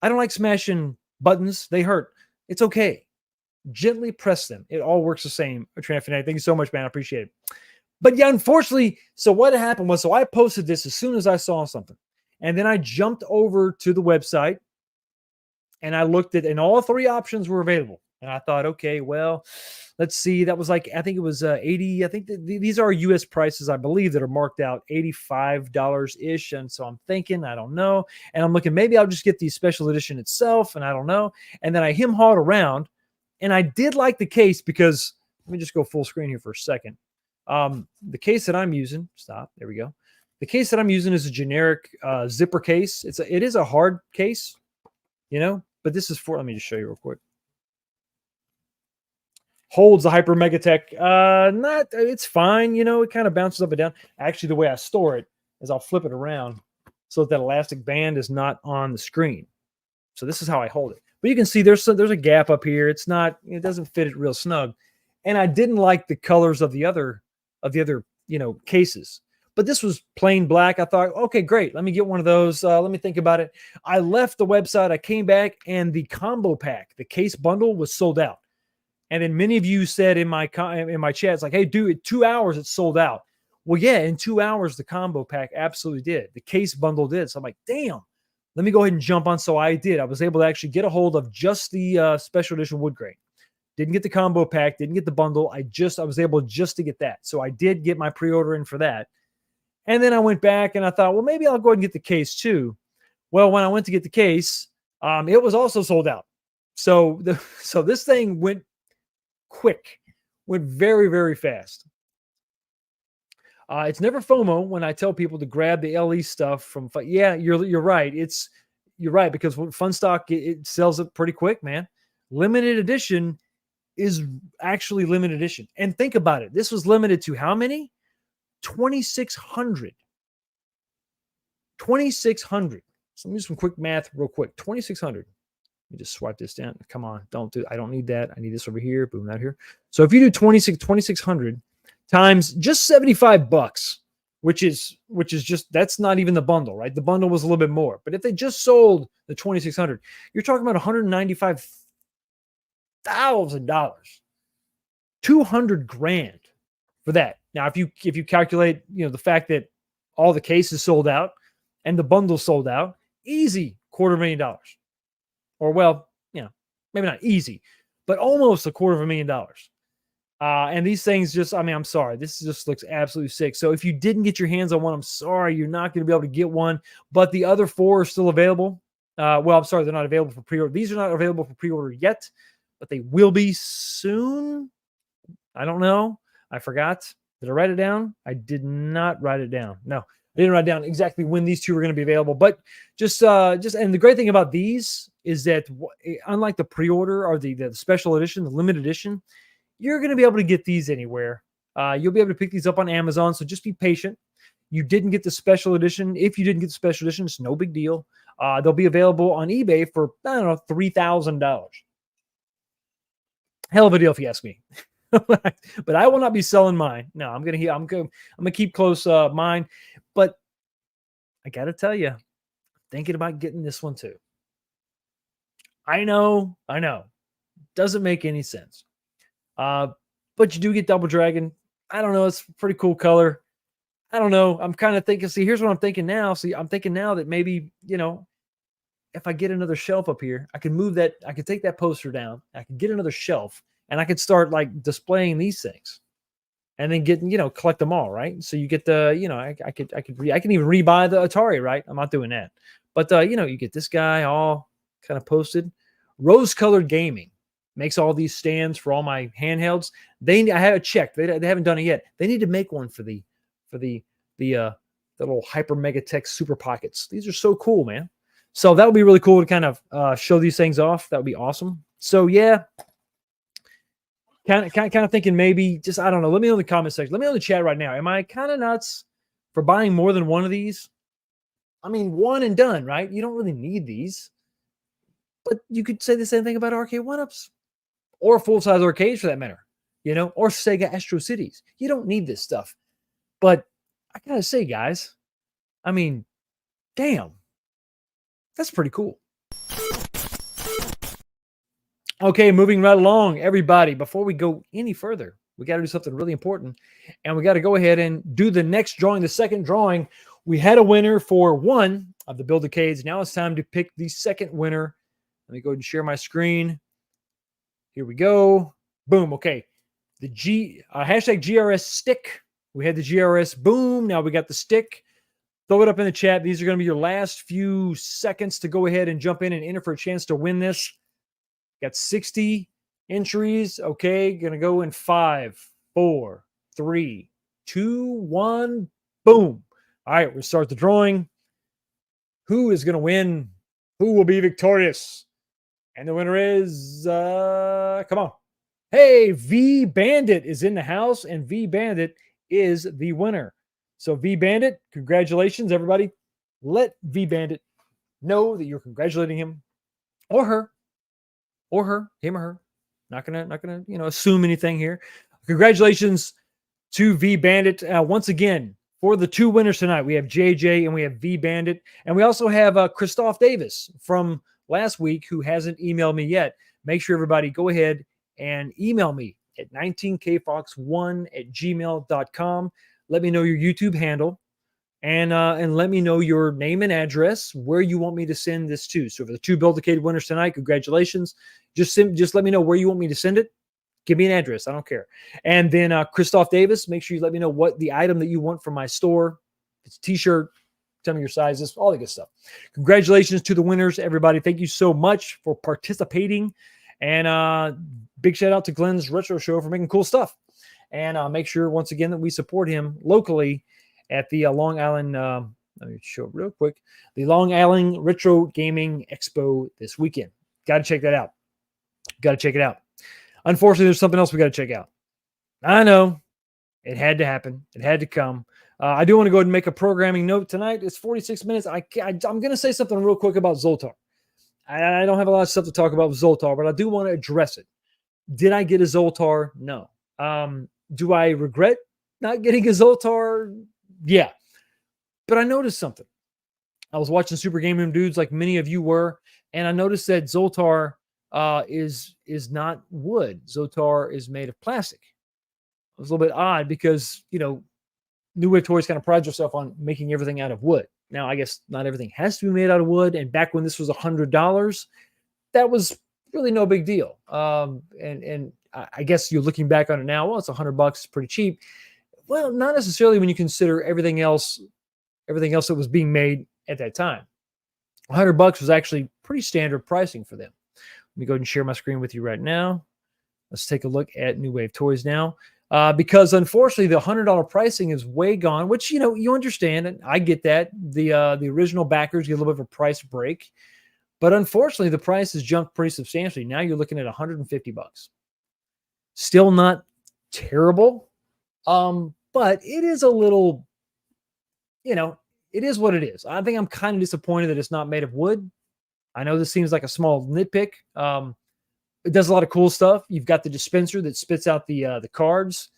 I don't like smashing buttons. They hurt. It's okay. Gently press them. It all works the same. Thank you so much, man. I appreciate it. But yeah, unfortunately, so what happened was, so I posted this as soon as I saw something. And then I jumped over to the website and I looked at, and all three options were available. And I thought, okay, well, let's see. That was like, I think it was 80. I think these are US prices, I believe, that are marked out $85-ish. And so I'm thinking, I don't know. And I'm looking, maybe I'll just get the special edition itself. And I don't know. And then I hem-hawed around. And I did like the case because, let me just go full screen here for a second. The case that I'm using, there we go. The case that I'm using is a generic zipper case. It is a hard case, you know, but this is for, let me just show you real quick. Holds the Hyper Megatech. It's fine, you know, it kind of bounces up and down. Actually, the way I store it is I'll flip it around so that elastic band is not on the screen. So this is how I hold it. But you can see there's a gap up here. It doesn't fit it real snug. And I didn't like the colors of the other, you know, cases. But this was plain black. I thought, okay, great. Let me get one of those. Let me think about it. I left the website. I came back, and the combo pack, the case bundle, was sold out. And then many of you said in my chat, it's like, hey, dude, in 2 hours it's sold out. Well, yeah, in 2 hours the combo pack absolutely did. The case bundle did. So I'm like, damn. Let me go ahead and jump on. So I did. I was able to actually get a hold of just the special edition wood grain. Didn't get the combo pack. Didn't get the bundle. I was able just to get that. So I did get my pre-order in for that. And then I went back and I thought, well, maybe I'll go ahead and get the case too. Well, when I went to get the case, it was also sold out. So this thing went quick, went very, very fast. It's never FOMO when I tell people to grab the LE stuff from. Yeah, you're right. You're right, because Fun Stock, it sells it pretty quick, man. Limited edition is actually limited edition. And think about it. This was limited to how many? 2,600. 2,600. So let me do some quick math real quick. 2,600. Let me just swipe this down. Come on. I don't need that. I need this over here. Boom, out here. So if you do 2,600 times just $75, which is just, that's not even the bundle, right? The bundle was a little bit more. But if they just sold the 2,600, you're talking about $195,000. 200 grand for that. Now, if you calculate, the fact that all the cases sold out and the bundle sold out, easy $250,000. Or, well, maybe not easy, but almost $250,000. And these things just, I'm sorry, this just looks absolutely sick. So if you didn't get your hands on one, I'm sorry, you're not going to be able to get one, but the other 4 are still available. Well, I'm sorry, they're not available for pre-order. These are not available for pre-order yet, but they will be soon. I don't know. I forgot. Did I write it down? I did not write it down. No, I didn't write down exactly when these 2 are going to be available, but just, and the great thing about these is that unlike the pre-order or the special edition, the limited edition, you're going to be able to get these anywhere. You'll be able to pick these up on Amazon. So just be patient. You didn't get the special edition. If you didn't get the special edition, it's no big deal. They'll be available on eBay for, I don't know, $3,000. Hell of a deal if you ask me. But I will not be selling mine. No, I'm gonna keep close mine. But I gotta tell you, I'm thinking about getting this one too. I know, doesn't make any sense. But you do get Double Dragon. I don't know, it's a pretty cool color. I don't know. I'm kind of thinking. See, here's what I'm thinking now. See, I'm thinking now that maybe if I get another shelf up here, I can move that. I could take that poster down. I could get another shelf. And I could start like displaying these things, and then collect them all, right? So you get the, I can even rebuy the Atari, right? I'm not doing that, but you get this guy all kind of posted. Rose Colored Gaming makes all these stands for all my handhelds. I had a check. They haven't done it yet. They need to make one for the little Hyper Mega Tech Super Pockets. These are so cool, man. So that would be really cool to kind of show these things off. That would be awesome. So yeah. Kind of thinking maybe just, I don't know. Let me know in the comment section. Let me know in the chat right now. Am I kind of nuts for buying more than one of these? I mean, one and done, right? You don't really need these. But you could say the same thing about Arcade1up's or full-size arcades for that matter, or Sega Astro Cities. You don't need this stuff. But I got to say, guys, I mean, damn, that's pretty cool. Okay, moving right along, everybody. Before we go any further, we got to do something really important, and we got to go ahead and do the next drawing, the second drawing. We had a winner for one of the Build-A-Cades. Now it's time to pick the second winner. Let me go ahead and share my screen. Here we go. Boom. Okay, the hashtag GRS stick. We had the GRS. Boom. Now we got the stick. Throw it up in the chat. These are going to be your last few seconds to go ahead and jump in and enter for a chance to win this. Got 60 entries. Okay, gonna go in 5, 4, 3, 2, 1. Boom. All right, we'll start the drawing. Who is gonna win? Who will be victorious? And the winner is come on. Hey, V Bandit is in the house, and V Bandit is the winner. So V Bandit, congratulations, everybody. Let V Bandit know that you're congratulating him or her. Or her, him or her. Not gonna, assume anything here. Congratulations to V Bandit. Once again, for the 2 winners tonight, we have JJ and we have V Bandit. And we also have Christoph Davis from last week who hasn't emailed me yet. Make sure everybody go ahead and email me at 19kfox1@gmail.com. Let me know your YouTube handle. And let me know your name and address, where you want me to send this to. So for the 2 Build-A-Cade winners tonight, congratulations. Just let me know where you want me to send it. Give me an address. I don't care. And then Christoph Davis, make sure you let me know what the item that you want from my store. It's a t-shirt. Tell me your sizes, all that good stuff. Congratulations to the winners, everybody. Thank you so much for participating. And big shout out to Glenn's Retro Show for making cool stuff. And make sure, once again, that we support him locally at the Long Island, let me show it real quick, the Long Island Retro Gaming Expo this weekend. Got to check that out. Got to check it out. Unfortunately, there's something else we got to check out. I know it had to happen. It had to come. I do want to go ahead and make a programming note tonight. It's 46 minutes. I'm going to say something real quick about Zoltar. I don't have a lot of stuff to talk about with Zoltar, but I do want to address it. Did I get a Zoltar? No. Do I regret not getting a Zoltar? Yeah. But I noticed something. I was watching Super Game Room Dudes like many of you were, and I noticed that Zoltar is not wood. Zoltar is made of plastic. It was a little bit odd because, New Wave Toys kind of prides yourself on making everything out of wood. Now, I guess not everything has to be made out of wood. And back when this was $100, that was really no big deal. And I guess you're looking back on it now, well, it's $100, pretty cheap. Well, not necessarily when you consider everything else that was being made at that time. $100 was actually pretty standard pricing for them. Let me go ahead and share my screen with you right now. Let's take a look at New Wave Toys now. Because unfortunately, the $100 pricing is way gone, which, you understand, and I get that. The original backers get a little bit of a price break. But unfortunately, the price has jumped pretty substantially. Now you're looking at $150. Still not terrible, but it is a little, it is what it is. I think I'm kind of disappointed that it's not made of wood. I know this seems like a small nitpick. It does a lot of cool stuff. You've got the dispenser that spits out the cards.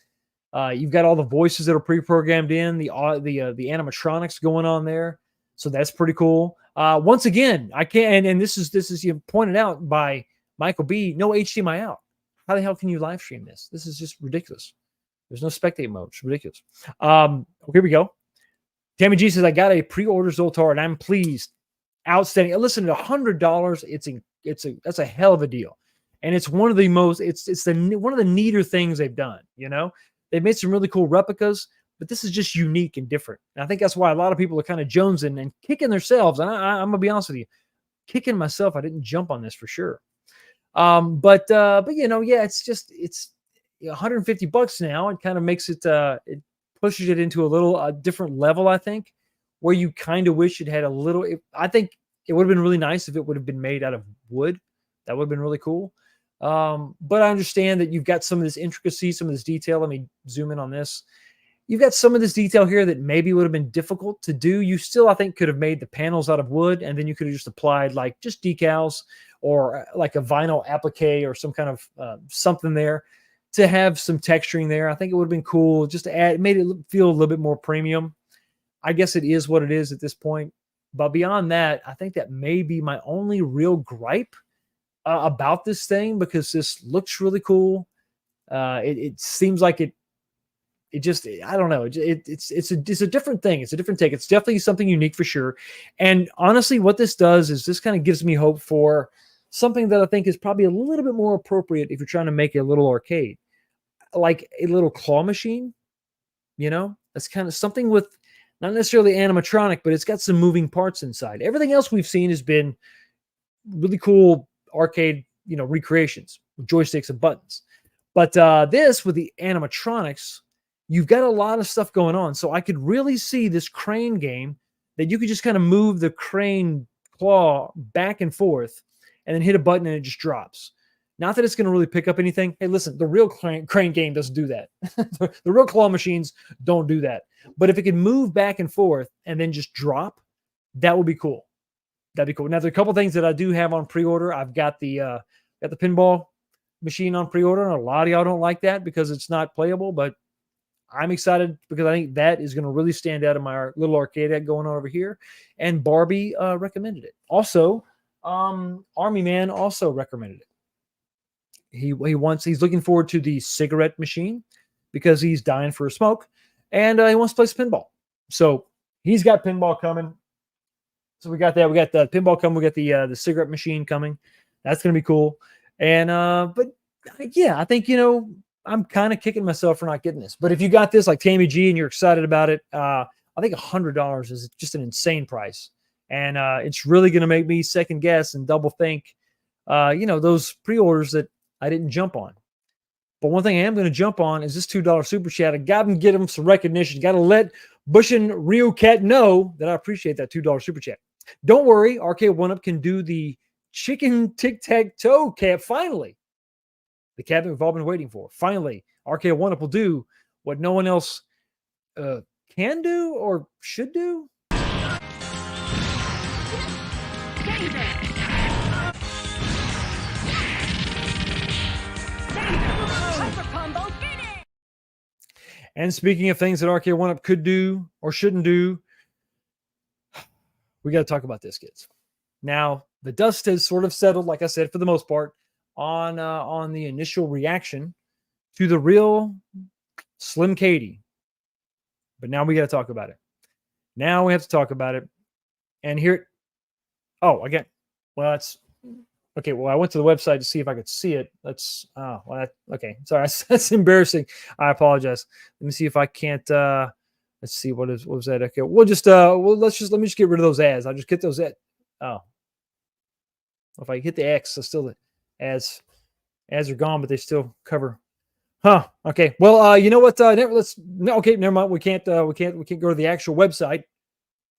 You've got all the voices that are pre-programmed in, the animatronics going on there. So that's pretty cool. Once again, I can't, and this is pointed out by Michael B. No HDMI out. How the hell can you live stream this? This is just ridiculous. There's no spectate mode. It's ridiculous. Here we go. Tammy G says, I got a pre-order Zoltar and I'm pleased. Outstanding. Listen, at $100, that's a hell of a deal. And it's one of the most, one of the neater things they've done. They've made some really cool replicas, but this is just unique and different. And I think that's why a lot of people are kind of jonesing and kicking themselves. And I'm gonna be honest with you, kicking myself. I didn't jump on this for sure. But it's $150 now. It kind of makes it, it pushes it into a different level, I think, where you kind of wish it had a little. I think it would have been really nice if it would have been made out of wood. That would have been really cool. But I understand that you've got some of this intricacy, some of this detail. Let me zoom in on this. You've got some of this detail here that maybe would have been difficult to do. You still, I think, could have made the panels out of wood, and then you could have just applied like just decals or like a vinyl applique or some kind of something there to have some texturing there. I think it would have been cool just to add, made it feel a little bit more premium. I guess it is what it is at this point. But beyond that, I think that may be my only real gripe about this thing, because this looks really cool. It seems like it just, I don't know. It's a different thing. It's a different take. It's definitely something unique for sure. And honestly, what this does is this kind of gives me hope for something that I think is probably a little bit more appropriate if you're trying to make a little arcade, like a little claw machine. That's kind of something with not necessarily animatronic, but it's got some moving parts inside. Everything else we've seen has been really cool arcade, recreations with joysticks and buttons. But this with the animatronics, you've got a lot of stuff going on. So I could really see this crane game that you could just kind of move the crane claw back and forth and then hit a button and it just drops. Not that it's going to really pick up anything. Hey, listen, the real crane game doesn't do that. The real claw machines don't do that. But if it can move back and forth and then just drop, that would be cool. That'd be cool. Now, there's a couple things that I do have on pre-order. I've got the pinball machine on pre-order, and a lot of y'all don't like that because it's not playable, but I'm excited because I think that is going to really stand out in my little arcade going on over here. And Barbie recommended it. Also, Army Man also recommended it. He's looking forward to the cigarette machine because he's dying for a smoke, and he wants to play some pinball. So he's got pinball coming. So we got that. We got the pinball coming. We got the cigarette machine coming. That's going to be cool. And but yeah, I think I'm kind of kicking myself for not getting this. But if you got this like Tammy G and you're excited about it, I think $100 is just an insane price, and it's really going to make me second guess and double think. Those pre-orders that I didn't jump on. But one thing I am going to jump on is this $2 super chat. I got to get him some recognition. Got to let Bushin Rio Cat know that I appreciate that $2 super chat. Don't worry, Arcade1up can do the chicken tic-tac-toe cap finally. The cabinet we've all been waiting for. Finally, Arcade1up will do what no one else can do or should do. And speaking of things that Arcade1up could do or shouldn't do, we got to talk about this, kids. Now, the dust has sort of settled, like I said, for the most part, on the initial reaction to the real Slim Cadey. But now we got to talk about it. Now we have to talk about it. And here, oh, again, well, that's okay. Well, I went to the website to see if I could see it. That's okay. Sorry, that's embarrassing. I apologize. Let me see if I can't. Let's see what was that. Okay, we'll just let me just get rid of those ads. I'll just get those ads. Oh, if I hit the X, so still the ads are gone, but they still cover. Huh. Okay. Well, you know what? Okay. Never mind. We can't go to the actual website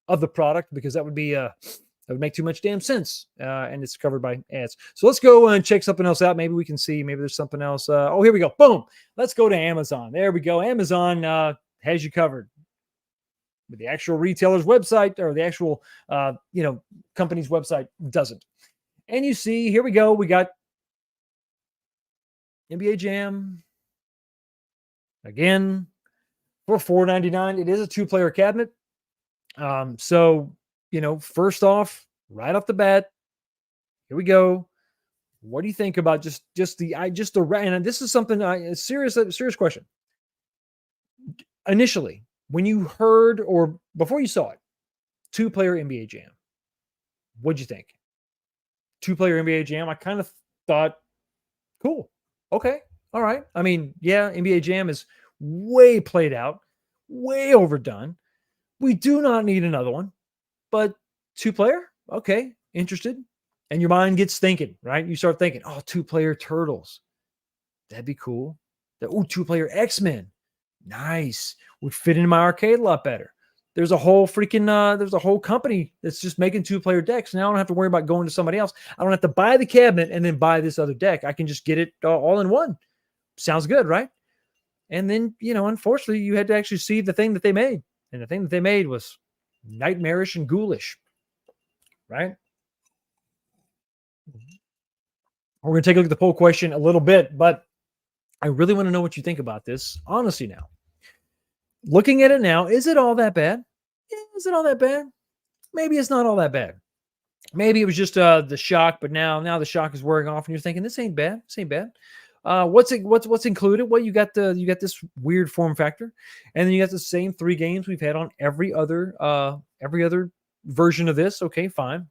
of the product because that would be that would make too much damn sense. And it's covered by ads. So let's go and check something else out. Maybe we can see. Maybe there's something else. Oh, here we go. Boom. Let's go to Amazon. There we go. Amazon has you covered. But the actual retailer's website or the actual company's website doesn't. And you see, here we go. We got NBA Jam. Again, for $4.99, it is a 2-player cabinet. So, first off, right off the bat, here we go. What do you think about just the and this is something a serious question. Initially, when you heard or before you saw it, 2-player NBA Jam, what'd you think? 2-player NBA Jam, I kind of thought, cool, okay. All right. I mean, yeah, NBA Jam is way played out, way overdone. We do not need another one, but 2-player, okay, interested. And your mind gets thinking, right? You start thinking, oh, 2-player Turtles. That'd be cool. 2-player X-Men. Nice. Would fit into my arcade a lot better. There's a whole company that's just making 2-player decks. Now I don't have to worry about going to somebody else. I don't have to buy the cabinet and then buy this other deck. I can just get it all in one. Sounds good, right? And then, unfortunately, you had to actually see the thing that they made. And the thing that they made was nightmarish and ghoulish, right? We're going to take a look at the poll question a little bit, but I really want to know what you think about this, honestly now. Looking at it now, is it all that bad? Is it all that bad? Maybe it's not all that bad. Maybe it was just the shock, but now the shock is wearing off and you're thinking, this ain't bad. This ain't bad. What's included? Well, you got this weird form factor, and then you got the same 3 games we've had on every other version of this. Okay, fine.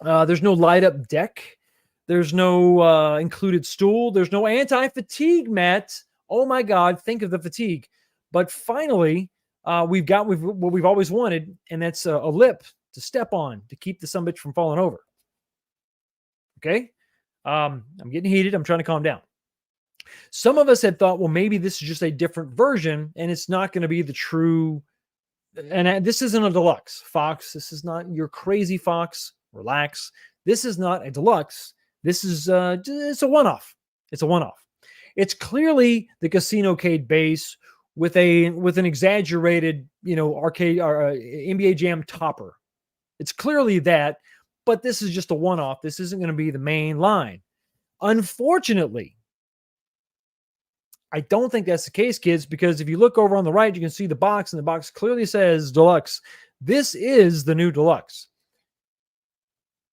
There's no light up deck. There's no included stool. There's no anti-fatigue mat. Oh my God, think of the fatigue. But finally, we've got what we've always wanted, and that's a lip to step on to keep the sumbitch from falling over. Okay, I'm getting heated. I'm trying to calm down. Some of us had thought, well, maybe this is just a different version and it's not going to be the true. And this isn't a deluxe, Fox. This is not your crazy Fox. Relax. This is not a deluxe. This is it's a one-off. It's a one-off. It's clearly the Casino-cade base with an exaggerated, arcade or NBA Jam topper. It's clearly that, but this is just a one-off. This isn't going to be the main line. Unfortunately, I don't think that's the case, kids, because if you look over on the right, you can see the box, and the box clearly says Deluxe. This is the new Deluxe.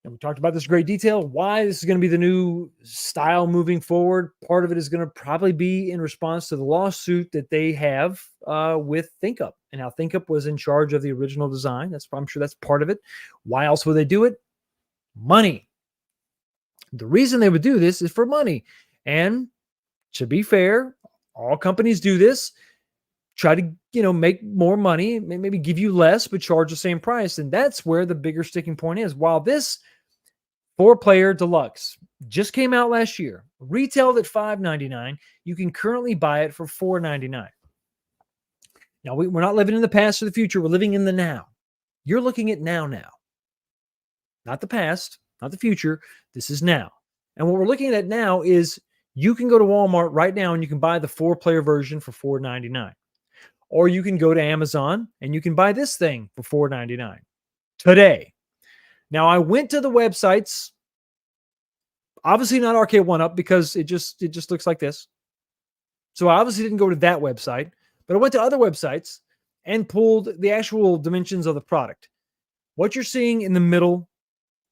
And we talked about this in great detail, why this is going to be the new style moving forward. Part of it is going to probably be in response to the lawsuit that they have with ThinkUp, and how ThinkUp was in charge of the original design. I'm sure that's part of it. Why else would they do it? Money. The reason they would do this is for money. And to be fair, all companies do this. Try to, make more money, maybe give you less, but charge the same price. And that's where the bigger sticking point is. While this 4-player Deluxe just came out last year, retailed at $5.99. You can currently buy it for $4.99. Now, we're not living in the past or the future. We're living in the now. You're looking at now. Not the past, not the future. This is now. And what we're looking at now is you can go to Walmart right now and you can buy the 4-player version for $4.99. Or you can go to Amazon and you can buy this thing for $4.99 today. Now, I went to the websites, obviously not Arcade1up because it just looks like this. So I obviously didn't go to that website, but I went to other websites and pulled the actual dimensions of the product. What you're seeing in the middle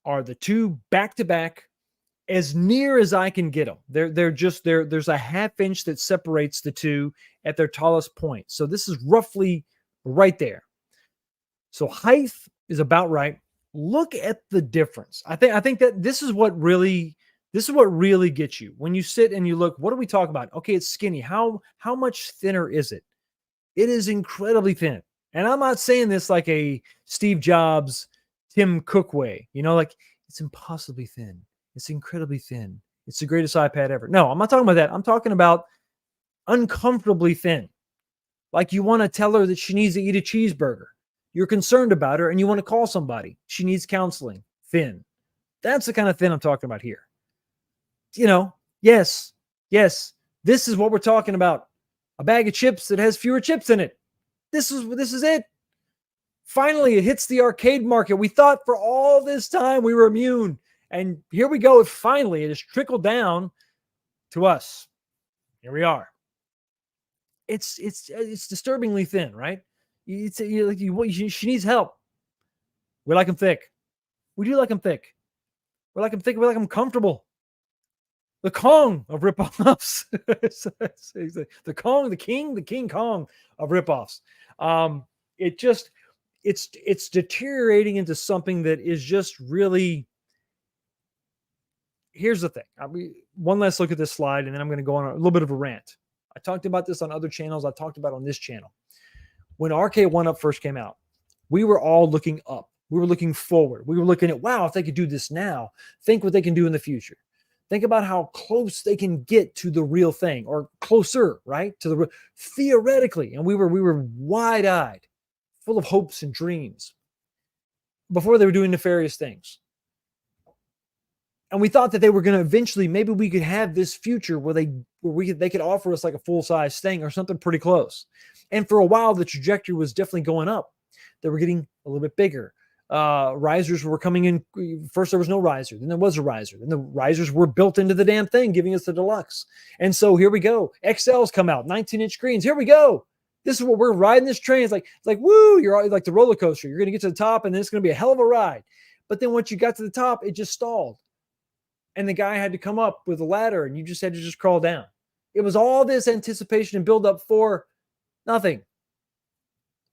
are the two back-to-back, as near as I can get them. There's a half inch that separates the two at their tallest point. So this is roughly right there. So height is about right. Look at the difference. I think that this is what really gets you when you sit and you look. What are we talking about? Okay, it's skinny. How much thinner is it? It is incredibly thin. And I'm not saying this like a Steve Jobs, Tim Cook way. Like it's impossibly thin. It's incredibly thin. It's the greatest iPad ever. No, I'm not talking about that. I'm talking about uncomfortably thin. Like you want to tell her that she needs to eat a cheeseburger. You're concerned about her and you want to call somebody. She needs counseling. Thin. That's the kind of thin I'm talking about here. Yes. This is what we're talking about. A bag of chips that has fewer chips in it. This is it. Finally, it hits the arcade market. We thought for all this time we were immune. And here we go. Finally, it has trickled down to us. Here we are. It's disturbingly thin, right? She needs help. We like them thick. We do like them thick. We like them thick. We like them comfortable. The Kong of ripoffs. The Kong, the King Kong of ripoffs. It's deteriorating into something that is just really. Here's the thing. One last look at this slide, and then I'm going to go on a little bit of a rant. I talked about this on other channels. I talked about it on this channel. When Arcade1up first came out, we were all looking up. We were looking forward. We were looking at, wow, if they could do this now, think what they can do in the future. Think about how close they can get to the real thing, or closer, right? Theoretically. And we were wide-eyed, full of hopes and dreams before they were doing nefarious things. And we thought that they were going to eventually, maybe we could have this future where they could offer us like a full-size thing or something pretty close. And for a while, the trajectory was definitely going up. They were getting a little bit bigger. Risers were coming in. First, there was no riser. Then there was a riser. Then the risers were built into the damn thing, giving us the deluxe. And so here we go. XLs come out, 19-inch screens. Here we go. This is what we're riding this train. It's like woo, you're like the roller coaster. You're going to get to the top, and then it's going to be a hell of a ride. But then once you got to the top, it just stalled. And the guy had to come up with a ladder, and you just had to just crawl down. It was all this anticipation and build up for nothing.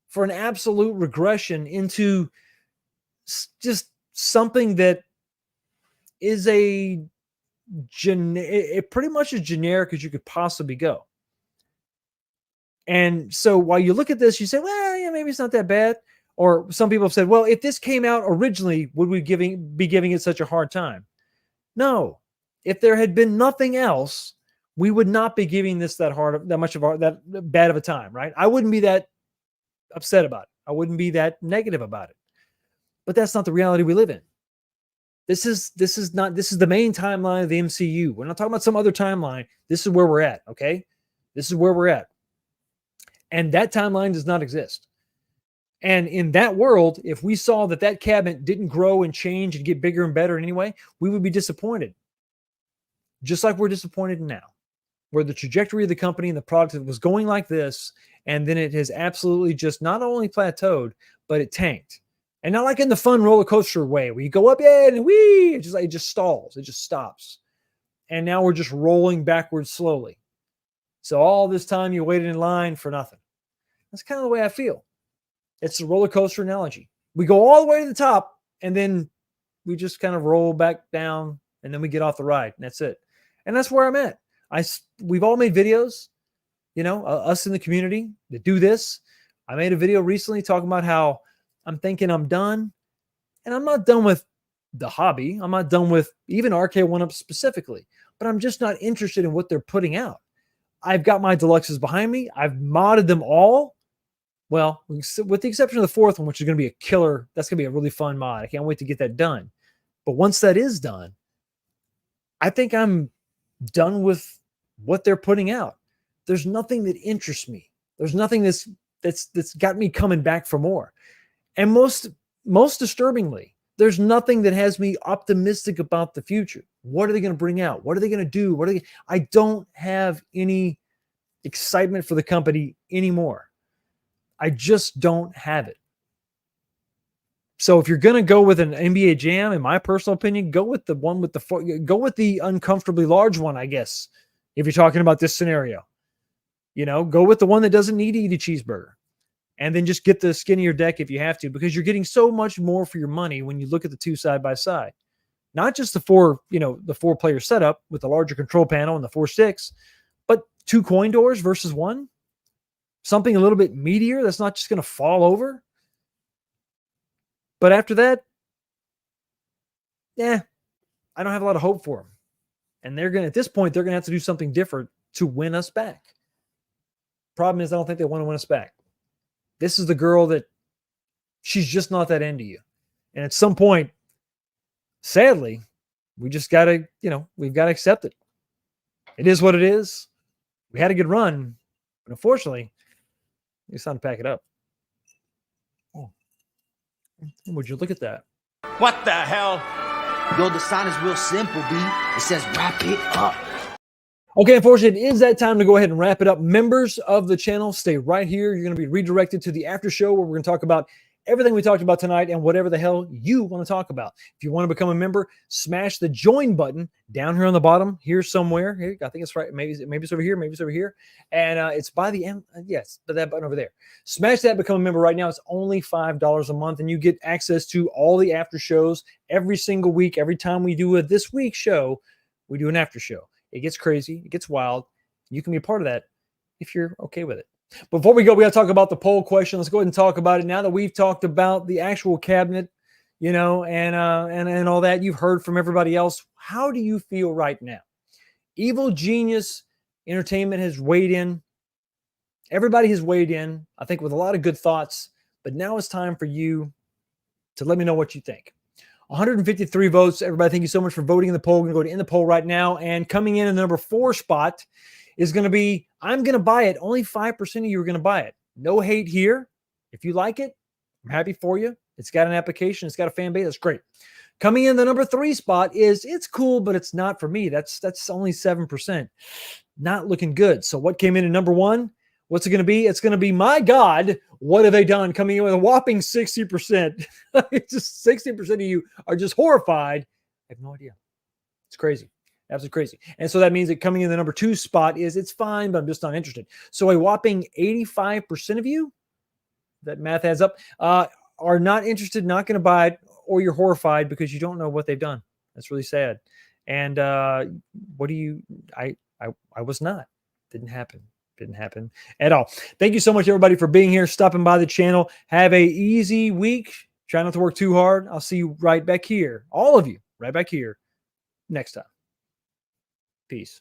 For an absolute regression into just something that is pretty much as generic as you could possibly go. And so while you look at this, you say, well, yeah, maybe it's not that bad. Or some people have said, well, if this came out originally, would we be giving it such a hard time? No. If there had been nothing else, we would not be giving this that bad of a time, right? I wouldn't be that upset about it. I wouldn't be that negative about it. But that's not the reality we live in. This is the main timeline of the MCU. We're not talking about some other timeline. This is where we're at, okay? This is where we're at. And that timeline does not exist. And in that world, if we saw that cabinet didn't grow and change and get bigger and better anyway, we would be disappointed. Just like we're disappointed now, where the trajectory of the company and the product was going like this, and then it has absolutely just not only plateaued, but it tanked. And not like in the fun roller coaster way where you go up, yeah, and whee, it just stalls. It just stops. And now we're just rolling backwards slowly. So all this time you waited in line for nothing. That's kind of the way I feel. It's a roller coaster analogy. We go all the way to the top, and then we just kind of roll back down, and then we get off the ride, and that's it. And that's where I'm at. We've all made videos, us in the community that do this. I made a video recently talking about how I'm thinking I'm done, and I'm not done with the hobby. I'm not done with even Arcade1up specifically, but I'm just not interested in what they're putting out. I've got my deluxes behind me. I've modded them all. Well, with the exception of the fourth one, which is going to be a killer. That's going to be a really fun mod. I can't wait to get that done. But once that is done, I think I'm done with what they're putting out. There's nothing that interests me. There's nothing that's got me coming back for more. And most disturbingly, there's nothing that has me optimistic about the future. What are they going to bring out? What are they going to do? I don't have any excitement for the company anymore. I just don't have it. So if you're going to go with an NBA Jam, in my personal opinion, go with the one with go with the uncomfortably large one, I guess. If you're talking about this scenario, go with the one that doesn't need to eat a cheeseburger, and then just get the skinnier deck if you have to, because you're getting so much more for your money when you look at the two side by side. Not just the four player setup with the larger control panel and the 4 sticks, but 2 coin doors versus 1. Something a little bit meatier that's not just going to fall over. But after that, I don't have a lot of hope for them. And at this point, they're going to have to do something different to win us back. Problem is, I don't think they want to win us back. This is the girl that she's just not that into you. And at some point, sadly, we just got to, we've got to accept it. It is what it is. We had a good run, but unfortunately, it's time to pack it up. Oh, would you look at that? What the hell? Yo, the sign is real simple, B. It says wrap it up. Okay, unfortunately, it is that time to go ahead and wrap it up. Members of the channel, stay right here. You're going to be redirected to the after show where we're going to talk about everything we talked about tonight and whatever the hell you want to talk about. If you want to become a member, smash the join button down here on the bottom here somewhere. Here, I think it's right. Maybe it's over here. Maybe it's over here. And it's by the end. Yes, but that button over there. Smash that, become a member right now. It's only $5 a month, and you get access to all the after shows every single week. Every time we do a This Week show, we do an after show. It gets crazy. It gets wild. You can be a part of that if you're okay with it. Before we go, we got to talk about the poll question. Let's go ahead and talk about it now that we've talked about the actual cabinet, and all that. You've heard from everybody else. How do you feel right now? Evil Genius Entertainment has weighed in. Everybody has weighed in, I think, with a lot of good thoughts. But now it's time for you to let me know what you think. 153 votes. Everybody, thank you so much for voting in the poll. We're going to go to in the poll right now. And coming in the number 4 spot is going to be, I'm going to buy it. Only 5% of you are going to buy it. No hate here. If you like it, I'm happy for you. It's got an application. It's got a fan base. That's great. Coming in the number 3 spot is, it's cool, but it's not for me. That's only 7%. Not looking good. So what came in at number 1? What's it going to be? It's going to be, my God, what have they done? Coming in with a whopping 60%. It's just 60% of you are just horrified. I have no idea. It's crazy. Absolutely crazy. And so that means that coming in the number 2 spot is, it's fine, but I'm just not interested. So a whopping 85% of you, that math adds up, are not interested, not going to buy it, or you're horrified because you don't know what they've done. That's really sad. And I was not. Didn't happen. Didn't happen at all. Thank you so much, everybody, for being here, stopping by the channel. Have a easy week. Try not to work too hard. I'll see you right back here. All of you right back here next time. Peace.